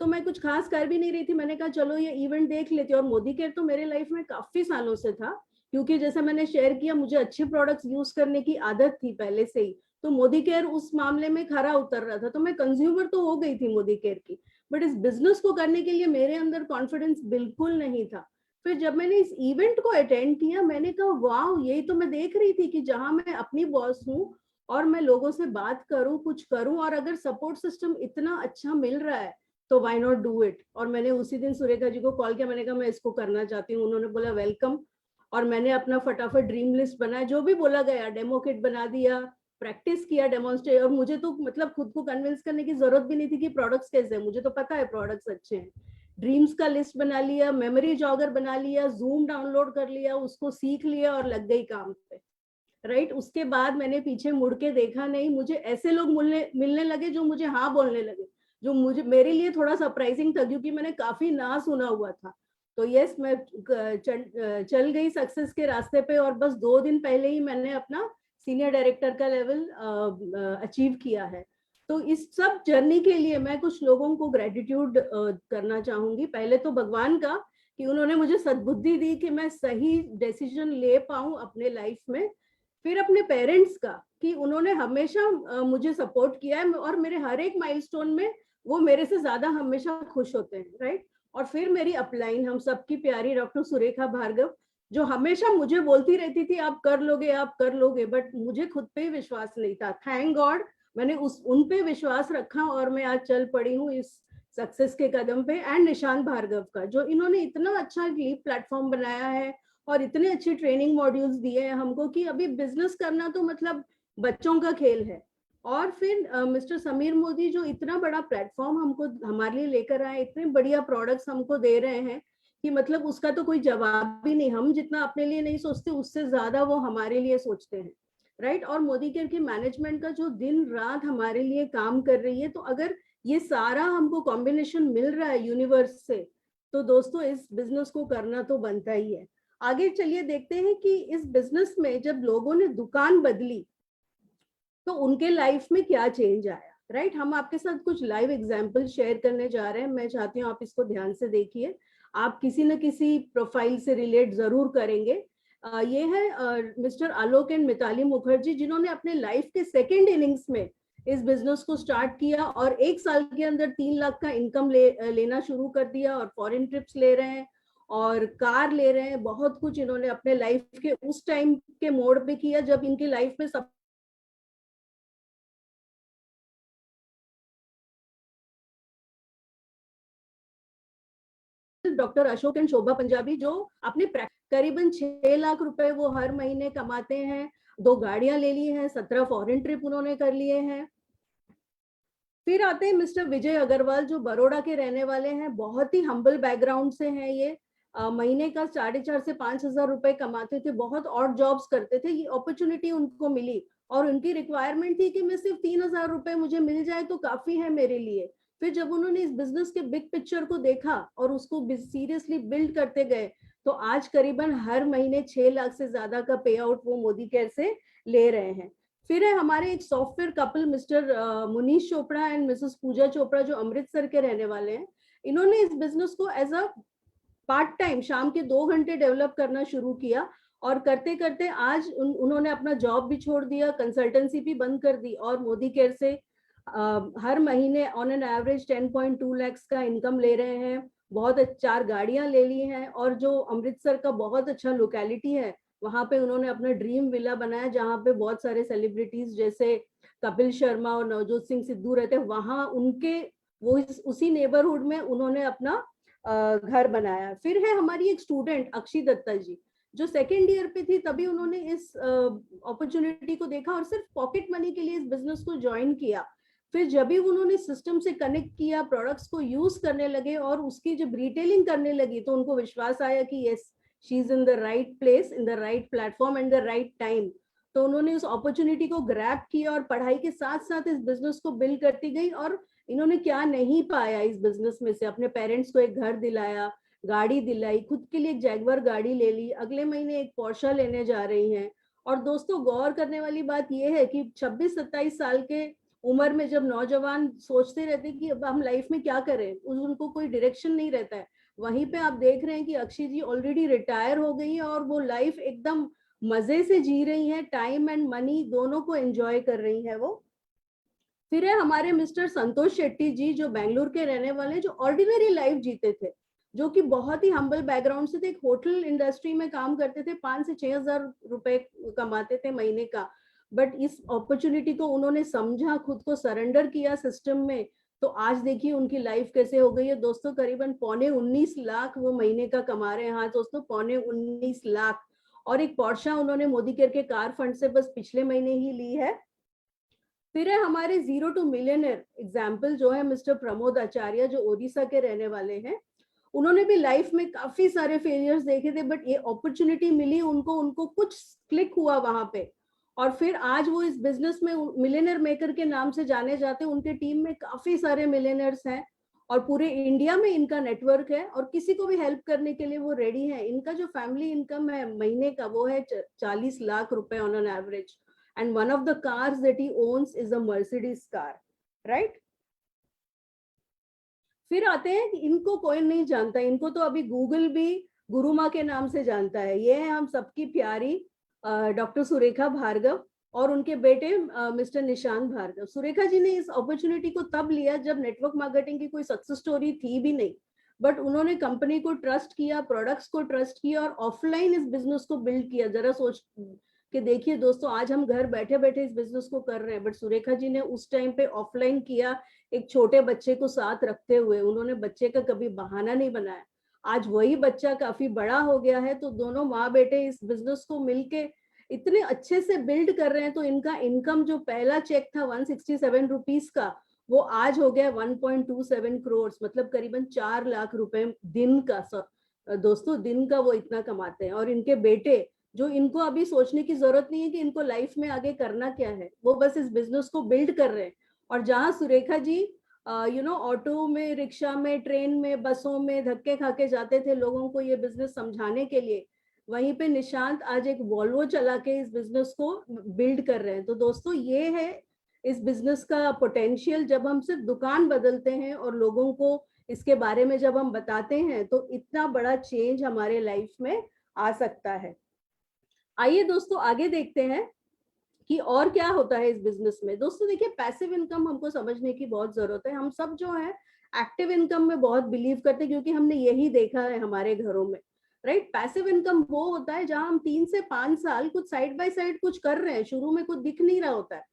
तो मैं कुछ खास कर भी नहीं रही थी, मैंने कहा चलो ये इवेंट देख लेती हूँ। और मोदी केयर तो मेरे लाइफ में काफी सालों से था, क्योंकि जैसे मैंने शेयर किया, मुझे अच्छे प्रोडक्ट्स यूज करने की आदत थी पहले से ही। तो मोदी केयर उस मामले में खरा उतर रहा था, तो मैं कंज्यूमर तो हो गई थी मोदी केयर की। बट इस बिजनेस को करने के लिए मेरे अंदर कॉन्फिडेंस बिल्कुल नहीं था। फिर जब मैंने इस इवेंट को अटेंड किया, मैंने कहा वाह, यही तो मैं देख रही थी कि जहां मैं अपनी बॉस हूँ और मैं लोगों से बात करूं, कुछ करूं, और अगर सपोर्ट सिस्टम इतना अच्छा मिल रहा है तो व्हाई नॉट डू इट। और मैंने उसी दिन सुरेखा जी को कॉल किया, मैंने कहा मैं इसको करना चाहती हूँ। उन्होंने बोला वेलकम। और मैंने अपना फटाफट ड्रीम लिस्ट बनाया, जो भी बोला गया, डेमो किट बना दिया, प्रैक्टिस किया, डेमोन्स्ट्रेट। और मुझे तो मतलब खुद को कन्विंस करने की जरूरत भी नहीं थी कि प्रोडक्ट्स कैसे हैं, मुझे तो पता है प्रोडक्ट्स अच्छे हैं। ड्रीम्स का लिस्ट बना लिया, मेमोरी जॉगर बना लिया, जूम डाउनलोड कर लिया, उसको सीख लिया और लग गई काम पे, राइट। उसके बाद मैंने पीछे मुड़ के देखा नहीं। मुझे ऐसे लोग मिलने लगे जो मुझे हाँ बोलने लगे, जो मुझे मेरे लिए थोड़ा सरप्राइजिंग था क्योंकि मैंने काफी ना सुना हुआ था। तो यस, मैं चल गई सक्सेस के रास्ते पे और बस 2 दिन पहले ही मैंने अपना सीनियर डायरेक्टर का लेवल अचीव किया है। तो इस सब जर्नी के लिए मैं कुछ लोगों को ग्रेटिट्यूड करना चाहूंगी। पहले तो भगवान का, कि उन्होंने मुझे सद्बुद्धि दी कि मैं सही डिसीजन ले पाऊं अपने लाइफ में। फिर अपने पेरेंट्स का, कि उन्होंने हमेशा मुझे सपोर्ट किया है और मेरे हर एक माइलस्टोन में वो मेरे से ज्यादा हमेशा खुश होते हैं, राइट। और फिर मेरी अपलाइन, हम सबकी प्यारी डॉक्टर सुरेखा भार्गव, जो हमेशा मुझे बोलती रहती थी आप कर लोगे आप कर लोगे, बट मुझे खुद पे ही विश्वास नहीं था। थैंक गॉड मैंने उन पे विश्वास रखा और मैं आज चल पड़ी हूँ इस सक्सेस के कदम पे। एंड निशांत भार्गव का, जो इन्होंने इतना अच्छा लीप प्लेटफॉर्म बनाया है और इतने अच्छे ट्रेनिंग मॉड्यूल्स दिए हैं हमको कि अभी बिजनेस करना तो मतलब बच्चों का खेल है। और फिर मिस्टर समीर मोदी, जो इतना बड़ा प्लेटफॉर्म हमको हमारे लिए लेकर आए, इतने बढ़िया प्रोडक्ट्स हमको दे रहे हैं कि मतलब उसका तो कोई जवाब ही नहीं, हम जितना अपने लिए नहीं सोचते उससे ज्यादा वो हमारे लिए सोचते हैं, राइट। और मोदी केयर की मैनेजमेंट का जो दिन रात हमारे लिए काम कर रही है, तो अगर ये सारा हमको कॉम्बिनेशन मिल रहा है यूनिवर्स से, तो दोस्तों इस बिजनेस को करना तो बनता ही है। आगे चलिए देखते हैं कि इस बिजनेस में जब लोगों ने दुकान बदली तो उनके लाइफ में क्या चेंज आया, राइट। हम आपके साथ कुछ लाइव एग्जांपल शेयर करने जा रहे हैं, मैं चाहती हूँ आप इसको ध्यान से देखिए, आप किसी न किसी प्रोफाइल से रिलेट जरूर करेंगे। ये है मिस्टर आलोक एंड मिताली मुखर्जी, जिन्होंने अपने लाइफ के सेकेंड इनिंग्स में इस बिजनेस को स्टार्ट किया और 1 साल के अंदर 3 लाख का इनकम लेना शुरू कर दिया, और फॉरेन ट्रिप्स ले रहे हैं और कार ले रहे हैं। बहुत कुछ इन्होंने अपने लाइफ के उस टाइम के मोड़ पे किया जब इनकी लाइफ में सब डॉक्टर अशोक एंड शोभा पंजाबी, जो अपने करीबन 6 लाख रुपए वो हर महीने कमाते हैं, 2 गाड़ियां ले ली हैं, 17 फॉरेन ट्रिप उन्होंने कर लिए हैं। फिर आते हैं मिस्टर विजय अग्रवाल, जो बड़ौदा के रहने वाले हैं, बहुत ही हम्बल बैकग्राउंड से हैं ये। महीने का 4,500 से 5,000 रुपए कमाते थे, बहुत ऑड जॉब्स करते थे। ये अपॉर्चुनिटी उनको मिली और उनकी रिक्वायरमेंट थी कि मैं सिर्फ 3,000 रुपए मुझे मिल जाए तो काफी है मेरे लिए। फिर जब उन्होंने इस बिजनेस के बिग पिक्चर को देखा और उसको सीरियसली बिल्ड करते गए, तो आज करीबन हर महीने 6 लाख से ज्यादा का पे आउट वो मोदी केयर से ले रहे हैं। फिर है हमारे एक software couple mister Munish Chopra and mrs Pooja Chopra, जो अमृतसर के रहने वाले हैं। इन्होंने इस बिजनेस को एज अ पार्ट टाइम शाम के 2 घंटे डेवलप करना शुरू किया, और करते करते आज उन्होंने अपना जॉब भी छोड़ दिया, कंसल्टेंसी भी बंद कर दी, और मोदी केयर से हर महीने ऑन एन एवरेज 10.2 लाख का इनकम ले रहे हैं। बहुत 4 गाड़ियां ले ली हैं, और जो अमृतसर का बहुत अच्छा लोकेलिटी है, वहां पे उन्होंने अपना ड्रीम विला बनाया, जहां पे बहुत सारे सेलिब्रिटीज जैसे कपिल शर्मा और नवजोत सिंह सिद्धू रहते हैं। वहां उनके वो उसी नेबरहुड में उन्होंने अपना घर बनाया। फिर है हमारी एक स्टूडेंट अक्षी दत्ता जी, जो सेकेंड ईयर पे थी, तभी उन्होंने इस अपॉर्चुनिटी को देखा और सिर्फ पॉकेट मनी के लिए इस बिजनेस को ज्वाइन किया। फिर जब भी उन्होंने सिस्टम से कनेक्ट किया, प्रोडक्ट्स को यूज करने लगे और उसकी जब रिटेलिंग करने लगी, तो उनको विश्वास आया कि yes, she is in the right place, in the right platform and the right time. तो उन्होंने उस अपॉर्चुनिटी को ग्रैब किया और पढ़ाई के साथ साथ इस बिजनेस को बिल्ड करती गई। और इन्होंने क्या नहीं पाया इस बिजनेस में से, अपने पेरेंट्स को एक घर दिलाया, गाड़ी दिलाई, खुद के लिए एक जैगवार गाड़ी ले ली, अगले महीने एक पोर्शा लेने जा रही हैं। और दोस्तों गौर करने वाली बात यह है कि 26-27 साल के उम्र में जब नौजवान सोचते रहते हैं कि अब हम लाइफ में क्या करें, उनको कोई डायरेक्शन नहीं रहता है, वहीं पे आप देख रहे हैं कि अक्षय जी ऑलरेडी रिटायर हो गई है और वो लाइफ एकदम मजे से जी रही है, टाइम एंड मनी दोनों को एंजॉय कर रही है वो। फिर है हमारे मिस्टर संतोष शेट्टी जी, जो बेंगलुरु के रहने वाले, जो ऑर्डिनरी लाइफ जीते थे, जो कि बहुत ही हम्बल बैकग्राउंड से थे, एक होटल इंडस्ट्री में काम करते थे, 5 से 6,000 रुपए कमाते थे महीने का। बट इस अपॉर्चुनिटी को उन्होंने समझा, खुद को सरेंडर किया सिस्टम में, तो आज देखिए उनकी लाइफ कैसे हो गई है दोस्तों। करीबन 19.25 लाख वो महीने का कमा रहे हैं। हाँ दोस्तों, 19.25 लाख। और एक पोर्शा उन्होंने मोदी केयर के कार फंड से बस पिछले महीने ही ली है। फिर है हमारे 0 to मिलियनेयर एग्जाम्पल, जो है मिस्टर प्रमोद आचार्य, जो ओडिशा के रहने वाले हैं। उन्होंने भी लाइफ में काफी सारे फेलियर्स देखे थे, बट ये अपॉर्चुनिटी मिली उनको कुछ क्लिक हुआ वहां पे, और फिर आज वो इस बिजनेस में मिलियनेयर मेकर के नाम से जाने जाते हैं। उनके टीम में काफी सारे मिलियनर्स हैं और पूरे इंडिया में इनका नेटवर्क है, और किसी को भी हेल्प करने के लिए वो रेडी है। इनका जो फैमिली इनकम है महीने का, वो है 40 लाख रुपए on an average, and one of the cars that he owns is a Mercedes car, right? फिर आते हैं कि इनको कोई नहीं जानता, इनको तो अभी गूगल भी गुरु माँ के नाम से जानता है। ये है हम सबकी प्यारी डॉक्टर सुरेखा भार्गव और उनके बेटे मिस्टर निशांत भार्गव। सुरेखा जी ने इस अपॉर्चुनिटी को तब लिया जब नेटवर्क मार्केटिंग की कोई सक्सेस स्टोरी थी भी नहीं, बट उन्होंने कंपनी को ट्रस्ट किया, प्रोडक्ट्स को ट्रस्ट किया और ऑफलाइन इस बिजनेस को बिल्ड किया। जरा सोच कि देखिए दोस्तों, आज हम घर बैठे बैठे इस बिजनेस को कर रहे हैं, बट सुरेखा जी ने उस टाइम पे ऑफलाइन किया, एक छोटे बच्चे को साथ रखते हुए। उन्होंने बच्चे का कभी बहाना नहीं बनाया। आज वही बच्चा काफी बड़ा हो गया है, तो दोनों माँ बेटे इस बिजनेस को मिलके इतने अच्छे से बिल्ड कर रहे हैं। तो इनका इनकम जो पहला चेक था 167 रुपीज का, वो आज हो गया 1.27 करोड़, मतलब करीबन 4 लाख रुपए दिन का। दोस्तों दिन का वो इतना कमाते हैं, और इनके बेटे जो इनको अभी सोचने की जरूरत नहीं है कि इनको लाइफ में आगे करना क्या है, वो बस इस बिजनेस को बिल्ड कर रहे हैं। और जहां सुरेखा जी ऑटो में, रिक्शा में, ट्रेन में, बसों में धक्के खा के जाते थे लोगों को ये बिजनेस समझाने के लिए, वहीं पे निशांत आज एक वॉल्वो चला के इस बिजनेस को बिल्ड कर रहे हैं। तो दोस्तों ये है इस बिजनेस का पोटेंशियल। जब हम सिर्फ दुकान बदलते हैं और लोगों को इसके बारे में जब हम बताते हैं तो इतना बड़ा चेंज हमारे लाइफ में आ सकता है। आइए दोस्तों आगे देखते हैं कि और क्या होता है इस बिजनेस में। दोस्तों देखिए, पैसिव इनकम हमको समझने की बहुत जरूरत है। हम सब जो है एक्टिव इनकम में बहुत बिलीव करते हैं, क्योंकि हमने यही देखा है हमारे घरों में, राइट। पैसिव इनकम वो होता है जहां हम 3 से 5 साल कुछ साइड बाय साइड कुछ कर रहे हैं, शुरू में कुछ दिख नहीं रहा होता है,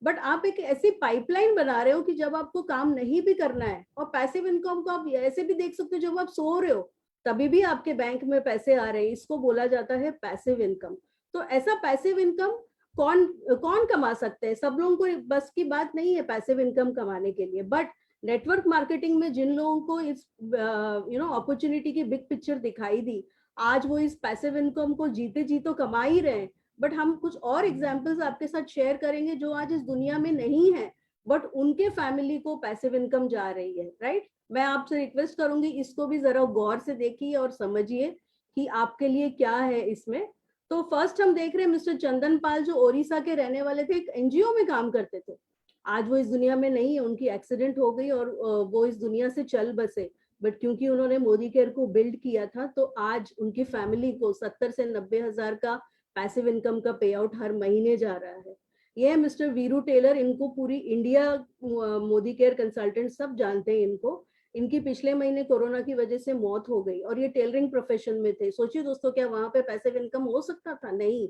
बट आप एक ऐसी पाइपलाइन बना रहे हो कि जब आपको काम नहीं भी करना है, और पैसिव इनकम को आप ऐसे भी देख सकते हो, जब आप सो रहे हो तभी भी आपके बैंक में पैसे आ रहे हैं, इसको बोला जाता है पैसिव इनकम। तो ऐसा पैसिव इनकम कौन कौन कमा सकते हैं? सब लोगों को बस की बात नहीं है पैसिव इनकम कमाने के लिए, बट नेटवर्क मार्केटिंग में जिन लोगों को इस अपॉर्चुनिटी की बिग पिक्चर दिखाई दी, आज वो इस पैसिव इनकम को जीते जी तो कमा ही रहे हैं। बट हम कुछ और एग्जांपल्स आपके साथ शेयर करेंगे जो आज इस दुनिया में नहीं है, बट उनके फैमिली को पैसिव इनकम जा रही है, राइट। मैं आपसे रिक्वेस्ट करूंगी इसको भी जरा गौर से देखिए और समझिए कि आपके लिए क्या है इसमें। तो फर्स्ट हम देख रहे हैं मिस्टर चंदन पाल, जो ओडिशा के रहने वाले थे, एक एनजीओ में काम करते थे। आज वो इस दुनिया में नहीं है, उनकी एक्सीडेंट हो गई और वो इस दुनिया से चल बसे। बट क्योंकि उन्होंने मोदी केयर को बिल्ड किया था, तो आज उनकी फैमिली को 70 से 90 हजार का पैसिव इनकम का पे आउट हर महीने जा रहा है। ये है मिस्टर वीरू टेलर, इनको पूरी इंडिया मोदी केयर कंसल्टेंट सब जानते हैं इनको। इनकी पिछले महीने कोरोना की वजह से मौत हो गई, और ये टेलरिंग प्रोफेशन में थे। सोचिए दोस्तों, क्या वहां पे पैसिव इनकम हो सकता था? नहीं।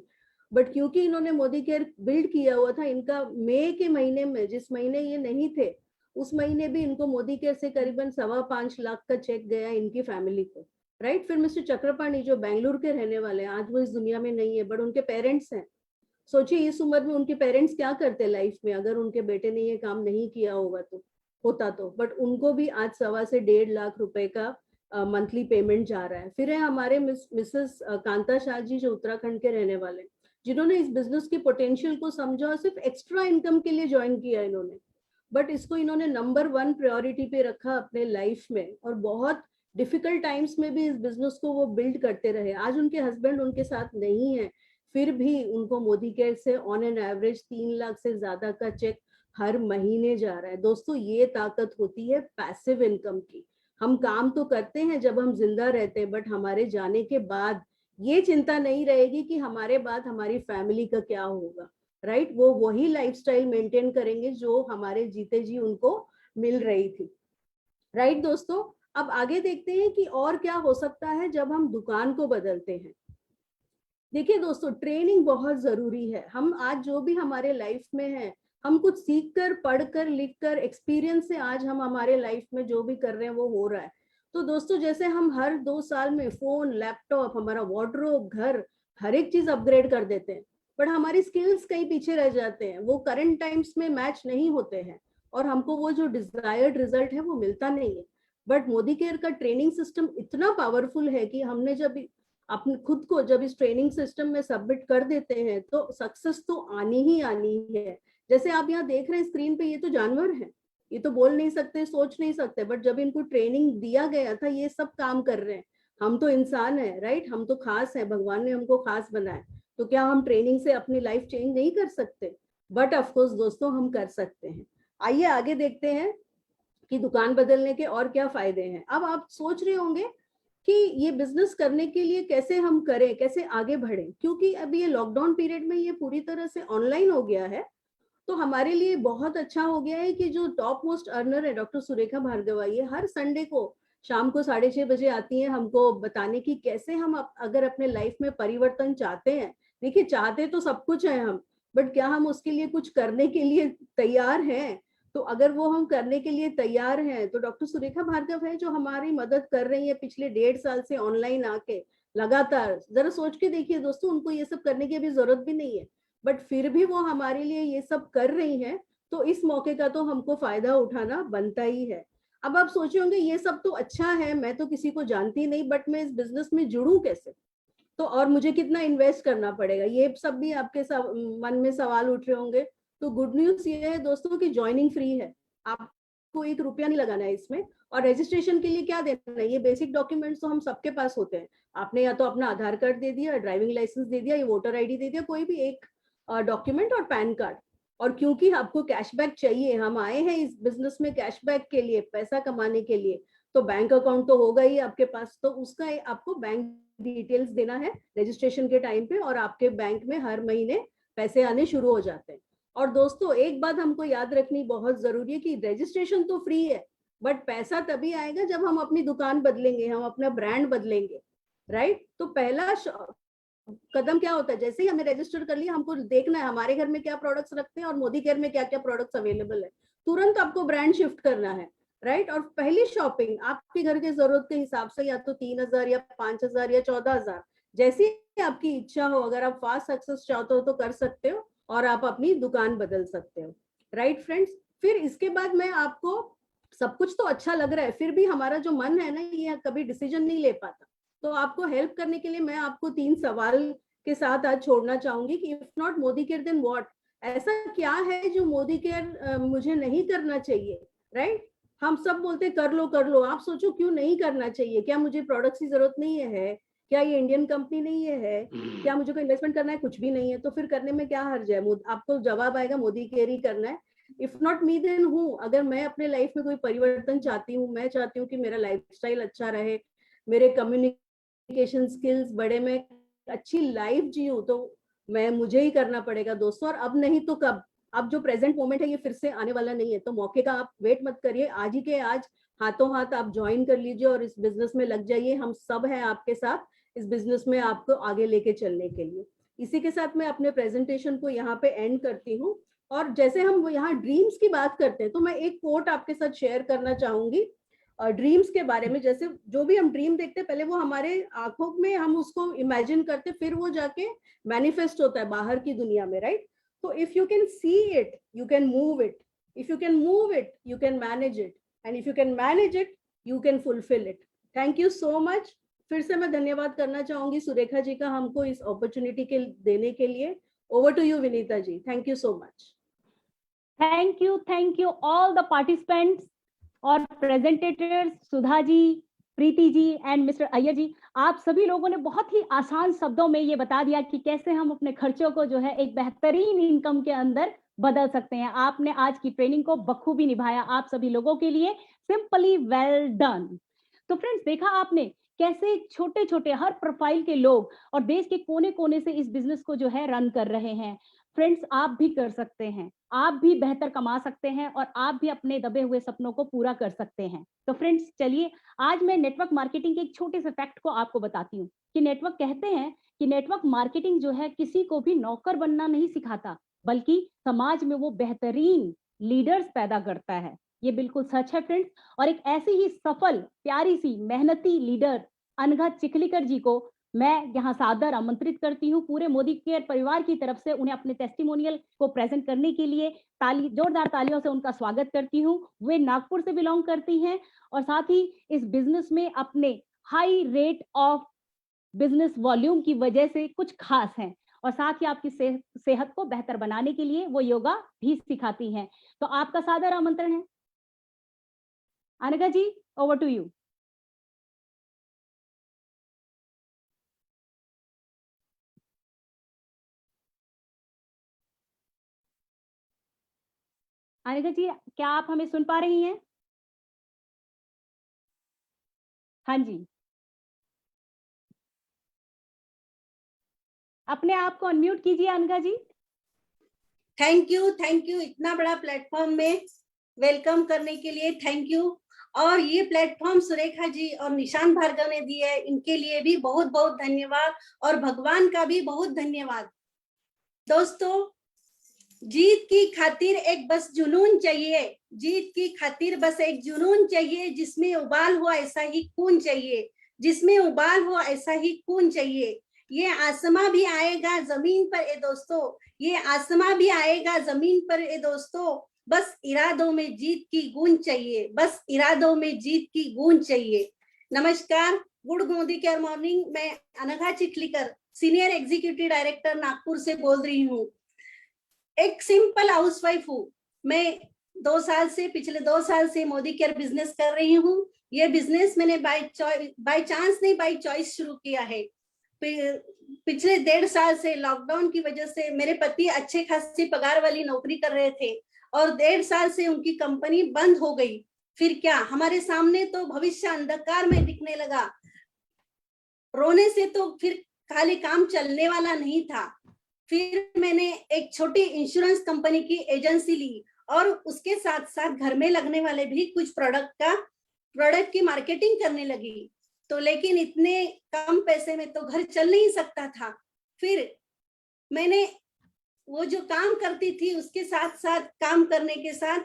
बट क्योंकि इन्होंने मोदी केयर बिल्ड किया हुआ था, इनका मई के महीने में, जिस महीने ये नहीं थे, उस महीने भी इनको मोदी केयर से करीबन 5.25 लाख का चेक गया इनकी फैमिली को, राइट। फिर मिस्टर चक्रपाणी जो बेंगलुरु के रहने वाले हैं, आज वो इस दुनिया में नहीं है, बट उनके पेरेंट्स हैं। सोचिए इस उम्र में उनके पेरेंट्स क्या करते लाइफ में, अगर उनके बेटे ने ये काम नहीं किया होता तो। बट उनको भी आज 1.25 से 1.5 लाख रुपए का मंथली पेमेंट जा रहा है। फिर है हमारे मिसेस कांता शाह जी, जो उत्तराखंड के रहने वाले, जिन्होंने इस बिजनेस के पोटेंशियल को समझा और सिर्फ एक्स्ट्रा इनकम के लिए ज्वाइन किया इन्होंने, बट इसको इन्होंने नंबर 1 प्रायोरिटी पे रखा अपने लाइफ में, और बहुत डिफिकल्ट टाइम्स में भी इस बिजनेस को वो बिल्ड करते रहे। आज उनके हस्बैंड उनके साथ नहीं है, फिर भी उनको मोदी केयर से ऑन एन एवरेज 3 लाख से ज्यादा का चेक हर महीने जा रहा है। दोस्तों ये ताकत होती है पैसिव इनकम की। हम काम तो करते हैं जब हम जिंदा रहते हैं, बट हमारे जाने के बाद ये चिंता नहीं रहेगी कि हमारे बाद हमारी फैमिली का क्या होगा, राइट। वो वही लाइफस्टाइल मेंटेन करेंगे जो हमारे जीते जी उनको मिल रही थी, राइट दोस्तों। अब आगे देखते हैं कि और क्या हो सकता है जब हम दुकान को बदलते हैं। देखिए दोस्तों, ट्रेनिंग बहुत जरूरी है। हम आज जो भी हमारे लाइफ में है, हम कुछ सीख कर, पढ़कर, लिख कर, एक्सपीरियंस से आज हम हमारे लाइफ में जो भी कर रहे हैं वो हो रहा है। तो दोस्तों जैसे हम हर 2 साल में फोन, लैपटॉप, हमारा वार्डरोब, घर, हर एक चीज अपग्रेड कर देते हैं, बट हमारी स्किल्स कहीं पीछे रह जाते हैं, वो करंट टाइम्स में मैच नहीं होते हैं, और हमको वो जो डिजायर्ड रिजल्ट है वो मिलता नहीं है। बट मोदी केयर का ट्रेनिंग सिस्टम इतना पावरफुल है कि हमने जब अपने खुद को जब इस ट्रेनिंग सिस्टम में सबमिट कर देते हैं तो सक्सेस तो आनी ही आनी है। जैसे आप यहाँ देख रहे हैं स्क्रीन पे, ये तो जानवर हैं, ये तो बोल नहीं सकते, सोच नहीं सकते, बट जब इनको ट्रेनिंग दिया गया था ये सब काम कर रहे हैं। हम तो इंसान है, राइट, हम तो खास है, भगवान ने हमको खास बनाया, तो क्या हम ट्रेनिंग से अपनी लाइफ चेंज नहीं कर सकते? बट ऑफकोर्स दोस्तों हम कर सकते हैं। आइए आगे देखते हैं कि दुकान बदलने के और क्या फायदे हैं। अब आप सोच रहे होंगे कि ये बिजनेस करने के लिए कैसे हम करें, कैसे आगे बढ़े, क्योंकि अभी ये लॉकडाउन पीरियड में ये पूरी तरह से ऑनलाइन हो गया है। तो हमारे लिए बहुत अच्छा हो गया है कि जो टॉप मोस्ट अर्नर है डॉक्टर सुरेखा भार्गवा, ये हर संडे को शाम को 6:30 बजे आती हैं हमको बताने की कैसे हम अगर अपने लाइफ में परिवर्तन चाहते हैं। देखिए चाहते तो सब कुछ है हम, बट क्या हम उसके लिए कुछ करने के लिए तैयार हैं? तो अगर वो हम करने के लिए तैयार हैं तो डॉक्टर सुरेखा भार्गव है जो हमारी मदद कर रही है पिछले 1.5 साल से ऑनलाइन आके लगातार। जरा सोच के देखिए दोस्तों, उनको ये सब करने की अभी जरूरत भी नहीं है, बट फिर भी वो हमारे लिए ये सब कर रही हैं, तो इस मौके का तो हमको फायदा उठाना बनता ही है। अब आप सोचे होंगे ये सब तो अच्छा है, मैं तो किसी को जानती नहीं, बट मैं इस बिजनेस में जुड़ूं कैसे, तो और मुझे कितना इन्वेस्ट करना पड़ेगा, ये सब भी आपके मन में सवाल उठ रहे होंगे। तो गुड न्यूज ये है दोस्तों कि ज्वाइनिंग फ्री है, आपको 1 रुपया नहीं लगाना है इसमें। और रजिस्ट्रेशन के लिए क्या देना है, ये बेसिक डॉक्यूमेंट्स तो हम सबके पास होते हैं। आपने या तो अपना आधार कार्ड दे दिया, ड्राइविंग लाइसेंस दे दिया, या वोटर आईडी दे दिया, कोई भी एक डॉक्यूमेंट, और पैन कार्ड। और क्योंकि आपको कैशबैक चाहिए, हम आए हैं इस बिजनेस में कैशबैक के लिए, पैसा कमाने के लिए, तो बैंक अकाउंट तो होगा ही आपके पास, तो उसका आपको बैंक डिटेल्स देना है रजिस्ट्रेशन के टाइम पे, और आपके बैंक में हर महीने पैसे आने शुरू हो जाते हैं। और दोस्तों एक बात हमको याद रखनी बहुत जरूरी है कि रजिस्ट्रेशन तो फ्री है, बट पैसा तभी आएगा जब हम अपनी दुकान बदलेंगे, हम अपना ब्रांड बदलेंगे, राइट। तो पहला कदम क्या होता है, जैसे ही हमने रजिस्टर कर लिया, हमको देखना है हमारे घर में क्या प्रोडक्ट्स रखते हैं और मोदी केयर में क्या क्या प्रोडक्ट्स अवेलेबल है, तुरंत आपको ब्रांड शिफ्ट करना है, राइट। और पहली शॉपिंग आपके घर के जरूरत के हिसाब से, या तो 3,000 या 5,000 या 14,000, जैसी आपकी इच्छा हो, अगर आप फास्ट सक्सेस चाहते हो तो कर सकते हो, और आप अपनी दुकान बदल सकते हो, राइट फ्रेंड्स। फिर इसके बाद मैं आपको, सब कुछ तो अच्छा लग रहा है, फिर भी हमारा जो मन है ना, ये कभी डिसीजन नहीं ले पाता, तो आपको हेल्प करने के लिए मैं आपको 3 सवाल के साथ आज छोड़ना चाहूंगी कि if not Modi care then what, ऐसा क्या है जो मोदी केयर मुझे नहीं करना चाहिए, राइट। हम सब बोलते कर लो कर लो, आप सोचो क्यों नहीं करना चाहिए, क्या मुझे प्रोडक्ट्स की जरूरत नहीं है, क्या ये इंडियन कंपनी नहीं है, क्या मुझे कोई इन्वेस्टमेंट करना है, कुछ भी नहीं है, तो फिर करने में क्या हर्ज है। आपको जवाब आएगा मोदी केयर ही करना है। इफ नॉट मी देन हूँ, अगर मैं अपने लाइफ में कोई परिवर्तन चाहती हूँ, मैं चाहती हूँ कि मेरा लाइफस्टाइल अच्छा रहे, मेरे कम्युनिकेशन स्किल्स बढ़े, मैं अच्छी लाइफ जीऊँ, तो मुझे ही करना पड़ेगा दोस्तों। और अब नहीं तो कब, अब जो प्रेजेंट मोमेंट है ये फिर से आने वाला नहीं है, तो मौके का आप वेट मत करिए, आज ही के आज हाथों हाथ आप ज्वाइन कर लीजिए और इस बिजनेस में लग जाइए। हम सब हैं आपके साथ इस बिजनेस में आपको आगे लेके चलने के लिए। इसी के साथ मैं अपने प्रेजेंटेशन को यहाँ पे एंड करती हूँ। और जैसे हम यहाँ ड्रीम्स की बात करते हैं, तो मैं एक कोट आपके साथ शेयर करना चाहूंगी ड्रीम्स के बारे में। जैसे जो भी हम ड्रीम देखते हैं, पहले वो हमारे आंखों में हम उसको इमेजिन करते, फिर वो जाके मैनिफेस्ट होता है बाहर की दुनिया में, right. So if you can see it, you can move it. If you can move it, you can manage it. And if you can manage it, you can fulfill it. Thank you so much. फिर से मैं धन्यवाद करना चाहूंगी सुरेखा जी का हमको इस opportunity के देने के लिए। Over to you, Vinita ji. Thank you so much. Thank you all the participants और presentators, Sudha ji, Preeti ji and mister Iyer ji. आप सभी लोगों ने बहुत ही आसान शब्दों में ये बता दिया कि कैसे हम अपने खर्चों को जो है एक बेहतरीन इनकम के अंदर बदल सकते हैं। आपने आज की ट्रेनिंग को बखूबी निभाया, आप सभी लोगों के लिए सिंपली वेल डन। तो फ्रेंड्स, देखा आपने कैसे छोटे छोटे हर प्रोफाइल के लोग और देश के कोने कोने से इस बिजनेस को जो है रन कर रहे हैं। फ्रेंड्स, आप भी कर सकते हैं, आप भी बेहतर कमा सकते हैं और आप भी अपने दबे हुए सपनों को पूरा कर सकते हैं। तो फ्रेंड्स, चलिए आज मैं नेटवर्क मार्केटिंग के एक छोटे से फैक्ट को आपको बताती हूँ कि नेटवर्क कहते हैं कि नेटवर्क मार्केटिंग जो है किसी को भी नौकर बनना नहीं सिखाता, बल्कि समाज में वो बेहतरीन लीडर्स पैदा करता है। ये बिल्कुल सच है फ्रेंड्स। और एक ऐसी ही सफल, प्यारी सी, मेहनती लीडर अनघा चिखलीकर जी को मैं यहाँ सादर आमंत्रित करती हूँ पूरे मोदी केयर परिवार की तरफ से। उन्हें अपने टेस्टिमोनियल को प्रेजेंट करने के लिए जोरदार तालियों से उनका स्वागत करती हूँ। वे नागपुर से बिलोंग करती हैं और साथ ही इस बिजनेस में अपने high rate of business volume की वजह से कुछ खास हैं और साथ ही आपकी सेहत को बेहतर बनाने के लिए वो योगा भी सिखाती हैं। तो आपका सादर आमंत्रण है। अनघा जी, ओवर टू यू। अनघा जी, क्या आप हमें सुन पा रही हैं? हाँ जी, अपने आप को अनम्यूट कीजिए अनघा जी। थैंक यू इतना बड़ा प्लेटफॉर्म में वेलकम करने के लिए थैंक यू। और ये प्लेटफॉर्म सुरेखा जी और निशान भार्गव ने दिया है, इनके लिए भी बहुत बहुत धन्यवाद और भगवान का भी बहुत धन्यवाद। दोस्तों, जीत की खातिर एक बस जुनून चाहिए, जीत की खातिर बस एक जुनून चाहिए, जिसमें उबाल हो ऐसा ही खून चाहिए, जिसमें उबाल हो ऐसा ही खून चाहिए। ये आसमां भी आएगा जमीन पर ए दोस्तों, ये आसमां भी आएगा जमीन पर ए दोस्तों, बस इरादों में जीत की गूंज चाहिए, बस इरादों में जीत की गूंज चाहिए। नमस्कार, गुड मोदी केयर मॉर्निंग। मैं Anagha Chikhlikar, senior executive director Nagpur से बोल रही हूँ। एक सिंपल हाउसवाइफ हूँ मैं। पिछले 2 साल से मोदी केयर बिजनेस कर रही हूँ। ये बिजनेस मैंने बाय चांस नहीं, बाय चॉइस शुरू किया है। पिछले 1.5 साल से लॉकडाउन की वजह से मेरे पति अच्छे खासी पगार वाली नौकरी कर रहे थे और 1.5 साल से उनकी कंपनी बंद हो गई। फिर क्या, हमारे सामने तो भविष्य अंधकार में दिखने लगा। रोने से तो फिर खाली काम चलने वाला नहीं था। फिर मैंने एक छोटी इंश्योरेंस कंपनी की एजेंसी ली और उसके साथ साथ घर में लगने वाले भी कुछ प्रोडक्ट की मार्केटिंग करने लगी। तो लेकिन इतने कम पैसे में तो घर चल नहीं सकता था। फिर मैंने वो जो काम करती थी उसके साथ साथ काम करने के साथ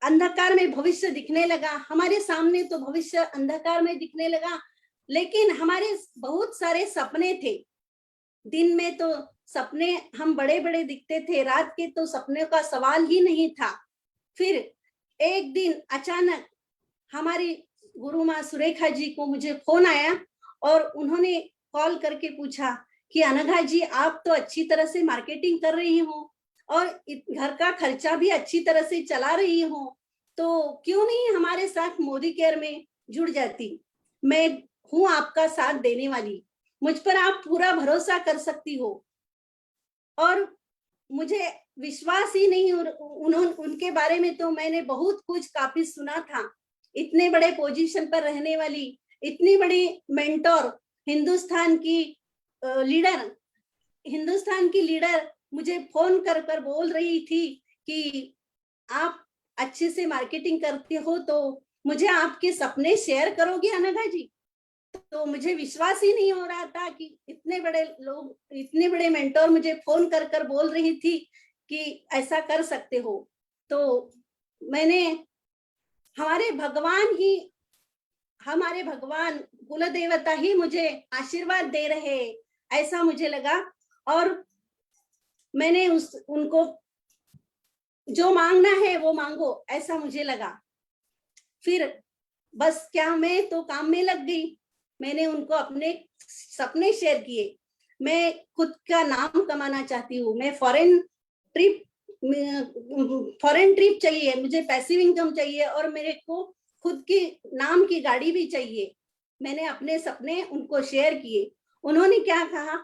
अंधकार में भविष्य दिखने लगा। हमारे सामने तो भविष्य अंधकार में दिखने लगा, लेकिन हमारे बहुत सारे सपने थे। दिन में तो सपने हम बड़े बड़े दिखते थे, रात के तो सपने का सवाल ही नहीं था। फिर एक दिन अचानक हमारी गुरु माँ सुरेखा जी को मुझे फोन आया और उन्होंने कॉल करके पूछा कि अनघा जी, आप तो अच्छी तरह से मार्केटिंग कर रही हो और घर का खर्चा भी अच्छी तरह से चला रही हो, तो क्यों नहीं हमारे साथ मोदी केयर में जुड़ जाती। मैं हूं आपका साथ देने वाली, मुझ पर आप पूरा भरोसा कर सकती हो। और मुझे विश्वास ही नहीं, उनके बारे में तो मैंने बहुत कुछ काफी सुना था। इतने बड़े पोजीशन पर रहने वाली, इतनी बड़ी मेंटोर, हिंदुस्तान की लीडर मुझे फोन कर बोल रही थी कि आप अच्छे से मार्केटिंग करते हो तो मुझे आपके सपने शेयर करोगे अनघा जी। तो मुझे विश्वास ही नहीं हो रहा था कि इतने बड़े लोग, इतने बड़े मेंटोर मुझे फोन कर बोल रही थी कि ऐसा कर सकते हो। तो मैंने हमारे भगवान कुल देवता ही मुझे आशीर्वाद दे रहे, ऐसा मुझे लगा। और मैंने उनको जो मांगना है वो मांगो, ऐसा मुझे लगा। फिर बस क्या, मैं तो काम में लग गई। मैंने उनको अपने सपने शेयर किए। मैं खुद का नाम कमाना चाहती हूँ। मैं फॉरेन ट्रिप चाहिए, मुझे पैसिव इनकम चाहिए और मेरे को खुद की नाम की गाड़ी भी चाहिए। मैंने अपने सपने उनको शेयर किए। उन्होंने क्या कहा,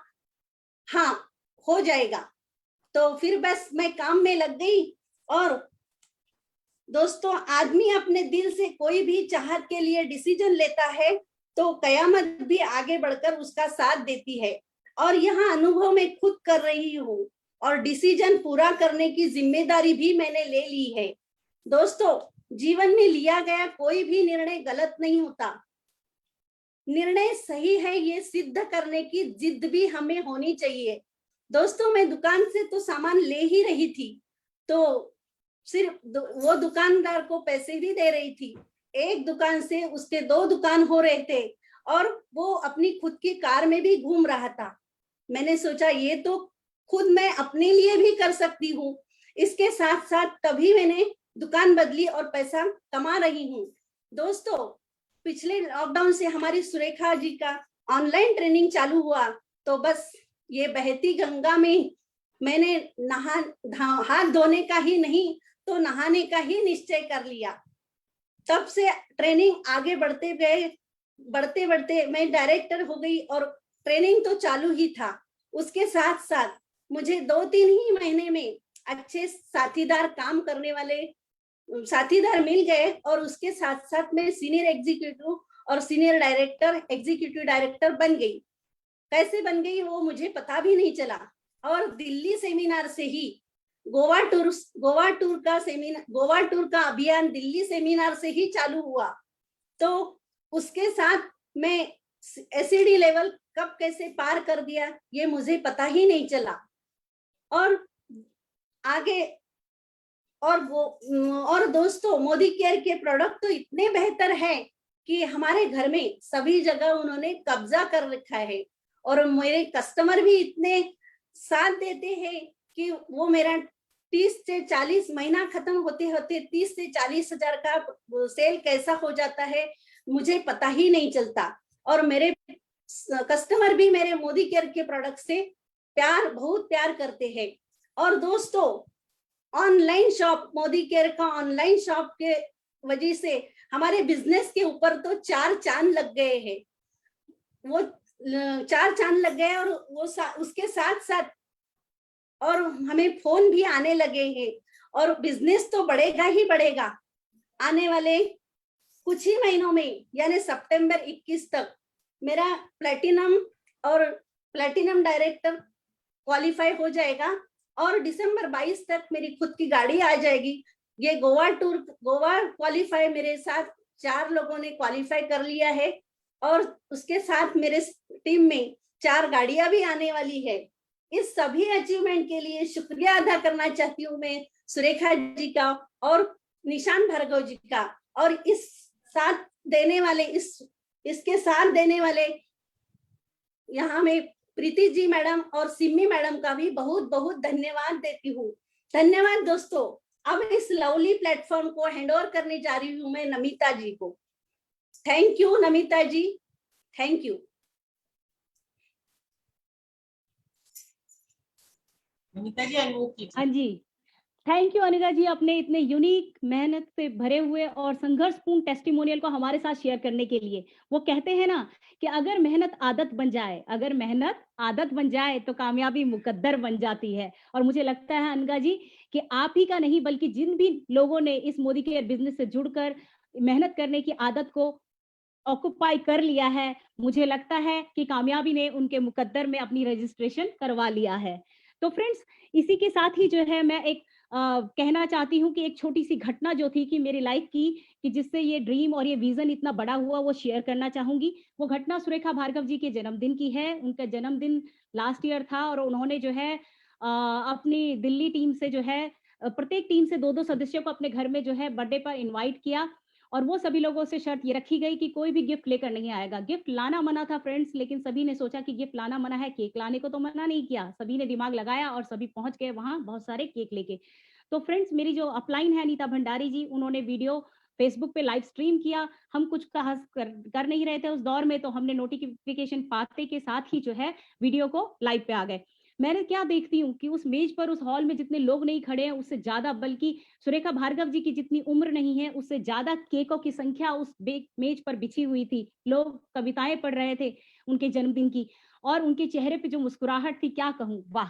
हाँ हो जाएगा। तो फिर बस मैं काम में लग गई। और दोस्तों, आदमी अपने दिल से कोई भी चाहत के लिए डिसीजन लेता है तो कयामत भी आगे बढ़कर उसका साथ देती है। और यहाँ अनुभव मैं खुद कर रही हूँ और डिसीजन पूरा करने की जिम्मेदारी भी मैंने ले ली है। दोस्तों, जीवन में लिया गया कोई भी निर्णय गलत नहीं होता। निर्णय सही है ये सिद्ध करने की जिद भी हमें होनी चाहिए। दोस्तों, मैं दुकान से तो सामान ले ही रही थी, तो सिर्फ वो दुकानदार को पैसे भी दे रही थी। एक दुकान से उसके 2 दुकान हो रहे थे और वो अपनी खुद की कार में भी घूम रहा था। मैंने सोचा ये तो खुद मैं अपने लिए भी कर सकती हूँ। इसके साथ साथ तभी मैंने दुकान बदली और पैसा कमा रही हूँ। दोस्तों, पिछले लॉकडाउन से हमारी सुरेखा जी का ऑनलाइन ट्रेनिंग चालू हुआ, तो बस ये बहती गंगा में मैंने हाथ धोने का ही नहीं तो नहाने का ही निश्चय कर लिया। तब से ट्रेनिंग आगे बढ़ते मैं डायरेक्टर हो गई और ट्रेनिंग तो चालू ही था। उसके साथ साथ मुझे 2-3 ही महीने में अच्छे साथीदार, काम करने वाले साथीदार मिल गए और उसके साथ साथ मैं सीनियर एग्जीक्यूटिव और सीनियर डायरेक्टर, एग्जीक्यूटिव डायरेक्टर बन गई। कैसे बन गई वो मुझे पता भी नहीं चला। और दिल्ली सेमिनार से ही गोवा टूर का अभियान दिल्ली सेमिनार से ही चालू हुआ। तो उसके साथ मैं एसिडी लेवल कब कैसे पार कर दिया ये मुझे पता ही नहीं चला। और आगे और दोस्तों, मोदी केयर के प्रोडक्ट तो इतने बेहतर हैं कि हमारे घर में सभी जगह उन्होंने कब्जा कर रखा है और मेरे कस्टमर भी इतने साथ देते हैं कि वो मेरा 30 से 40 महीना खत्म होते होते 30 से 40 हजार का सेल कैसा हो जाता है मुझे पता ही नहीं चलता। और मेरे कस्टमर भी मेरे मोदी केयर के प्रोडक्ट से बहुत प्यार करते हैं। और दोस्तों ऑनलाइन शॉप, मोदी केयर का ऑनलाइन शॉप के वजह से हमारे बिजनेस के ऊपर तो 4 चांद लग गए हैं। वो 4 चांद लग गए और वो उसके साथ साथ और हमें फोन भी आने लगे हैं और बिजनेस तो बढ़ेगा ही बढ़ेगा। आने वाले कुछ ही महीनों में यानी सितंबर 21 तक मेरा प्लैटिनम डायरेक्टर क्वालिफाई हो जाएगा और दिसंबर 22 तक मेरी खुद की गाड़ी आ जाएगी। ये गोवा क्वालिफाई मेरे साथ 4 लोगों ने क्वालिफाई कर लिया है और उसके साथ मेरे टीम में 4 गाड़ियां भी आने वाली है। इस सभी अचीवमेंट के लिए शुक्रिया अदा करना चाहती हूँ मैं सुरेखा जी का और निशान भार्गव जी का, और इसके साथ देने वाले यहाँ में प्रीति जी मैडम और सिमी मैडम का भी बहुत बहुत धन्यवाद देती हूँ। धन्यवाद दोस्तों। अब इस लवली प्लेटफॉर्म को हैंड ओवर करने जा रही हूँ मैं नमिता जी को। Thank you Namita ji, thank you. Anita ji unmute कीजिए। हाँ जी, थैंक यू अनिता जी, अपने इतने यूनिक मेहनत से भरे हुए और संघर्षपूर्ण टेस्टिमोनियल को हमारे साथ शेयर करने के लिए। वो कहते हैं ना कि अगर मेहनत आदत बन जाए तो कामयाबी मुकद्दर बन जाती है। और मुझे लगता है अनिता जी कि आप ही का नहीं बल्कि जिन भी लोगों ने इस मोदी केयर बिजनेस से जुड़कर मेहनत करने की आदत को ऑक्युपाई कर लिया है, मुझे लगता है कि कामयाबी ने उनके मुकद्दर में अपनी रजिस्ट्रेशन करवा लिया है। तो फ्रेंड्स, इसी के साथ ही जो है मैं एक कहना चाहती हूँ कि एक छोटी सी घटना जो थी कि मेरी लाइफ की, कि जिससे ये ड्रीम और ये विजन इतना बड़ा हुआ, वो शेयर करना चाहूंगी। वो घटना सुरेखा भार्गव जी के जन्मदिन की है। उनका जन्मदिन लास्ट ईयर था और उन्होंने जो है अपनी दिल्ली टीम से जो है प्रत्येक टीम से 2-2 सदस्यों को अपने घर में जो है बर्थडे पर इनवाइट किया और वो सभी लोगों से शर्त ये रखी गई कि कोई भी गिफ्ट लेकर नहीं आएगा। गिफ्ट लाना मना था फ्रेंड्स, लेकिन सभी ने सोचा कि गिफ्ट लाना मना है, केक लाने को तो मना नहीं किया। सभी ने दिमाग लगाया और सभी पहुंच गए वहां बहुत सारे केक लेके। तो फ्रेंड्स, मेरी जो अपलाइन है अनीता भंडारी जी, उन्होंने वीडियो फेसबुक पे लाइव स्ट्रीम किया। हम कुछ कर नहीं रहे थे उस दौर में, तो हमने नोटिफिकेशन पाते के साथ ही जो है वीडियो को लाइव पे आ गए। मैंने क्या देखती हूँ कि उस मेज पर, उस हॉल में जितने लोग नहीं खड़े हैं उससे ज्यादा, बल्कि सुरेखा भार्गव जी की जितनी उम्र नहीं है उससे ज्यादा केकों की संख्या उस मेज पर बिछी हुई थी। लोग कविताएं पढ़ रहे थे उनके जन्मदिन की और उनके चेहरे पे जो मुस्कुराहट थी, क्या कहूँ, वाह।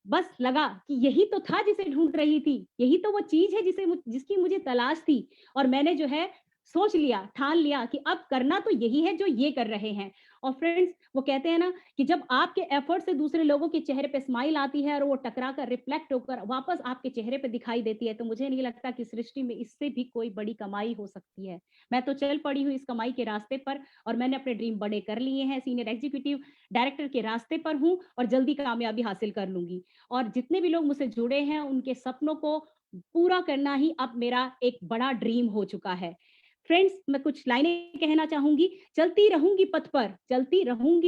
बस लगा कि यही तो था जिसे ढूंढ रही थी, यही तो वो चीज है जिसकी मुझे तलाश थी। और मैंने जो है सोच लिया, ठान लिया कि अब करना तो यही है जो ये कर रहे हैं। और फ्रेंड्स, वो कहते हैं ना कि जब आपके एफर्ट से दूसरे लोगों के चेहरे पे स्माइल आती है और वो टकरा कर रिफ्लेक्ट होकर वापस आपके चेहरे पे दिखाई देती है, तो मुझे नहीं लगता कि सृष्टि में इससे भी कोई बड़ी कमाई हो सकती है। मैं तो चल पड़ी हूँ इस कमाई के रास्ते पर और मैंने अपने ड्रीम बड़े कर लिए हैं। सीनियर एग्जीक्यूटिव डायरेक्टर के रास्ते पर हूँ और जल्दी कामयाबी हासिल कर लूंगी। और जितने भी लोग मुझसे जुड़े हैं उनके सपनों को पूरा करना ही अब मेरा एक बड़ा ड्रीम हो चुका है। फ्रेंड्स, मैं कुछ लाइनें कहना चाहूंगी। चलती रहूंगी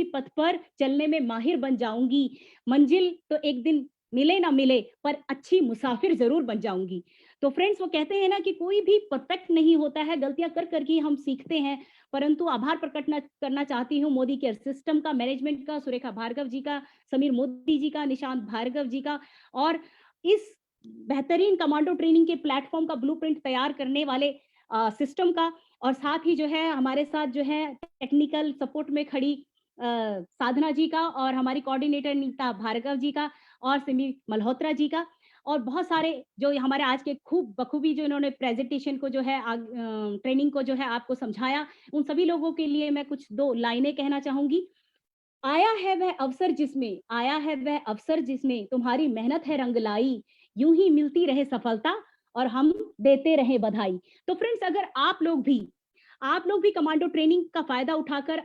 पथ पर, चलने में माहिर बन जाऊंगी। मंजिल तो एक दिन मिले ना मिले, पर अच्छी मुसाफिर जरूर बन जाऊंगी। तो फ्रेंड्स, वो कहते हैं ना कि कोई भी परफेक्ट नहीं होता है, गलतियां कर करके हम सीखते हैं। परंतु आभार प्रकट करना चाहती हूँ मोदी केयर सिस्टम का, मैनेजमेंट का, सुरेखा भार्गव जी का, समीर मोदी जी का, निशांत भार्गव जी का, और इस बेहतरीन कमांडो ट्रेनिंग के प्लेटफॉर्म का ब्लूप्रिंट तैयार करने वाले सिस्टम का, और साथ ही जो है हमारे साथ जो है टेक्निकल सपोर्ट में खड़ी साधना जी का, और हमारी कोऑर्डिनेटर नीता भार्गव जी का, और सिमी मल्होत्रा जी का, और बहुत सारे जो हमारे आज के खूब बखूबी जो इन्होंने प्रेजेंटेशन को जो है ट्रेनिंग को जो है आपको समझाया, उन सभी लोगों के लिए मैं कुछ 2 लाइनें कहना चाहूंगी। आया है वह अवसर जिसमें तुम्हारी मेहनत है रंग लाई, यूं ही मिलती रहे सफलता और हम देते रहे बधाई। तो फ्रेंड्स, अगर आप लोग भी कमांडो ट्रेनिंग का फायदा उठाकर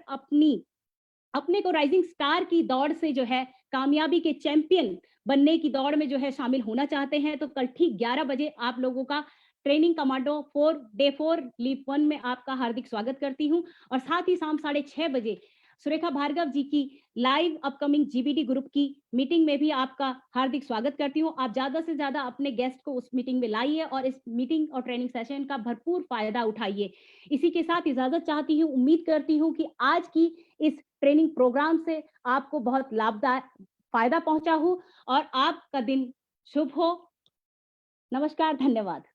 अपने को राइजिंग स्टार की दौड़ से जो है कामयाबी के चैंपियन बनने की दौड़ में जो है शामिल होना चाहते हैं, तो कल ठीक 11 बजे आप लोगों का ट्रेनिंग कमांडो 4 डे 4 लीव 1 में आपका हार्दिक स्वागत करती हूँ। और साथ ही शाम 6:30 बजे सुरेखा भार्गव जी की लाइव अपकमिंग जीबीडी ग्रुप की मीटिंग में भी आपका हार्दिक स्वागत करती हूँ। आप ज्यादा से ज्यादा अपने गेस्ट को उस मीटिंग में लाइए और इस मीटिंग और ट्रेनिंग सेशन का भरपूर फायदा उठाइए। इसी के साथ इजाजत चाहती हूँ। उम्मीद करती हूँ कि आज की इस ट्रेनिंग प्रोग्राम से आपको बहुत लाभदायक फायदा पहुंचा हो और आपका दिन शुभ हो। नमस्कार, धन्यवाद।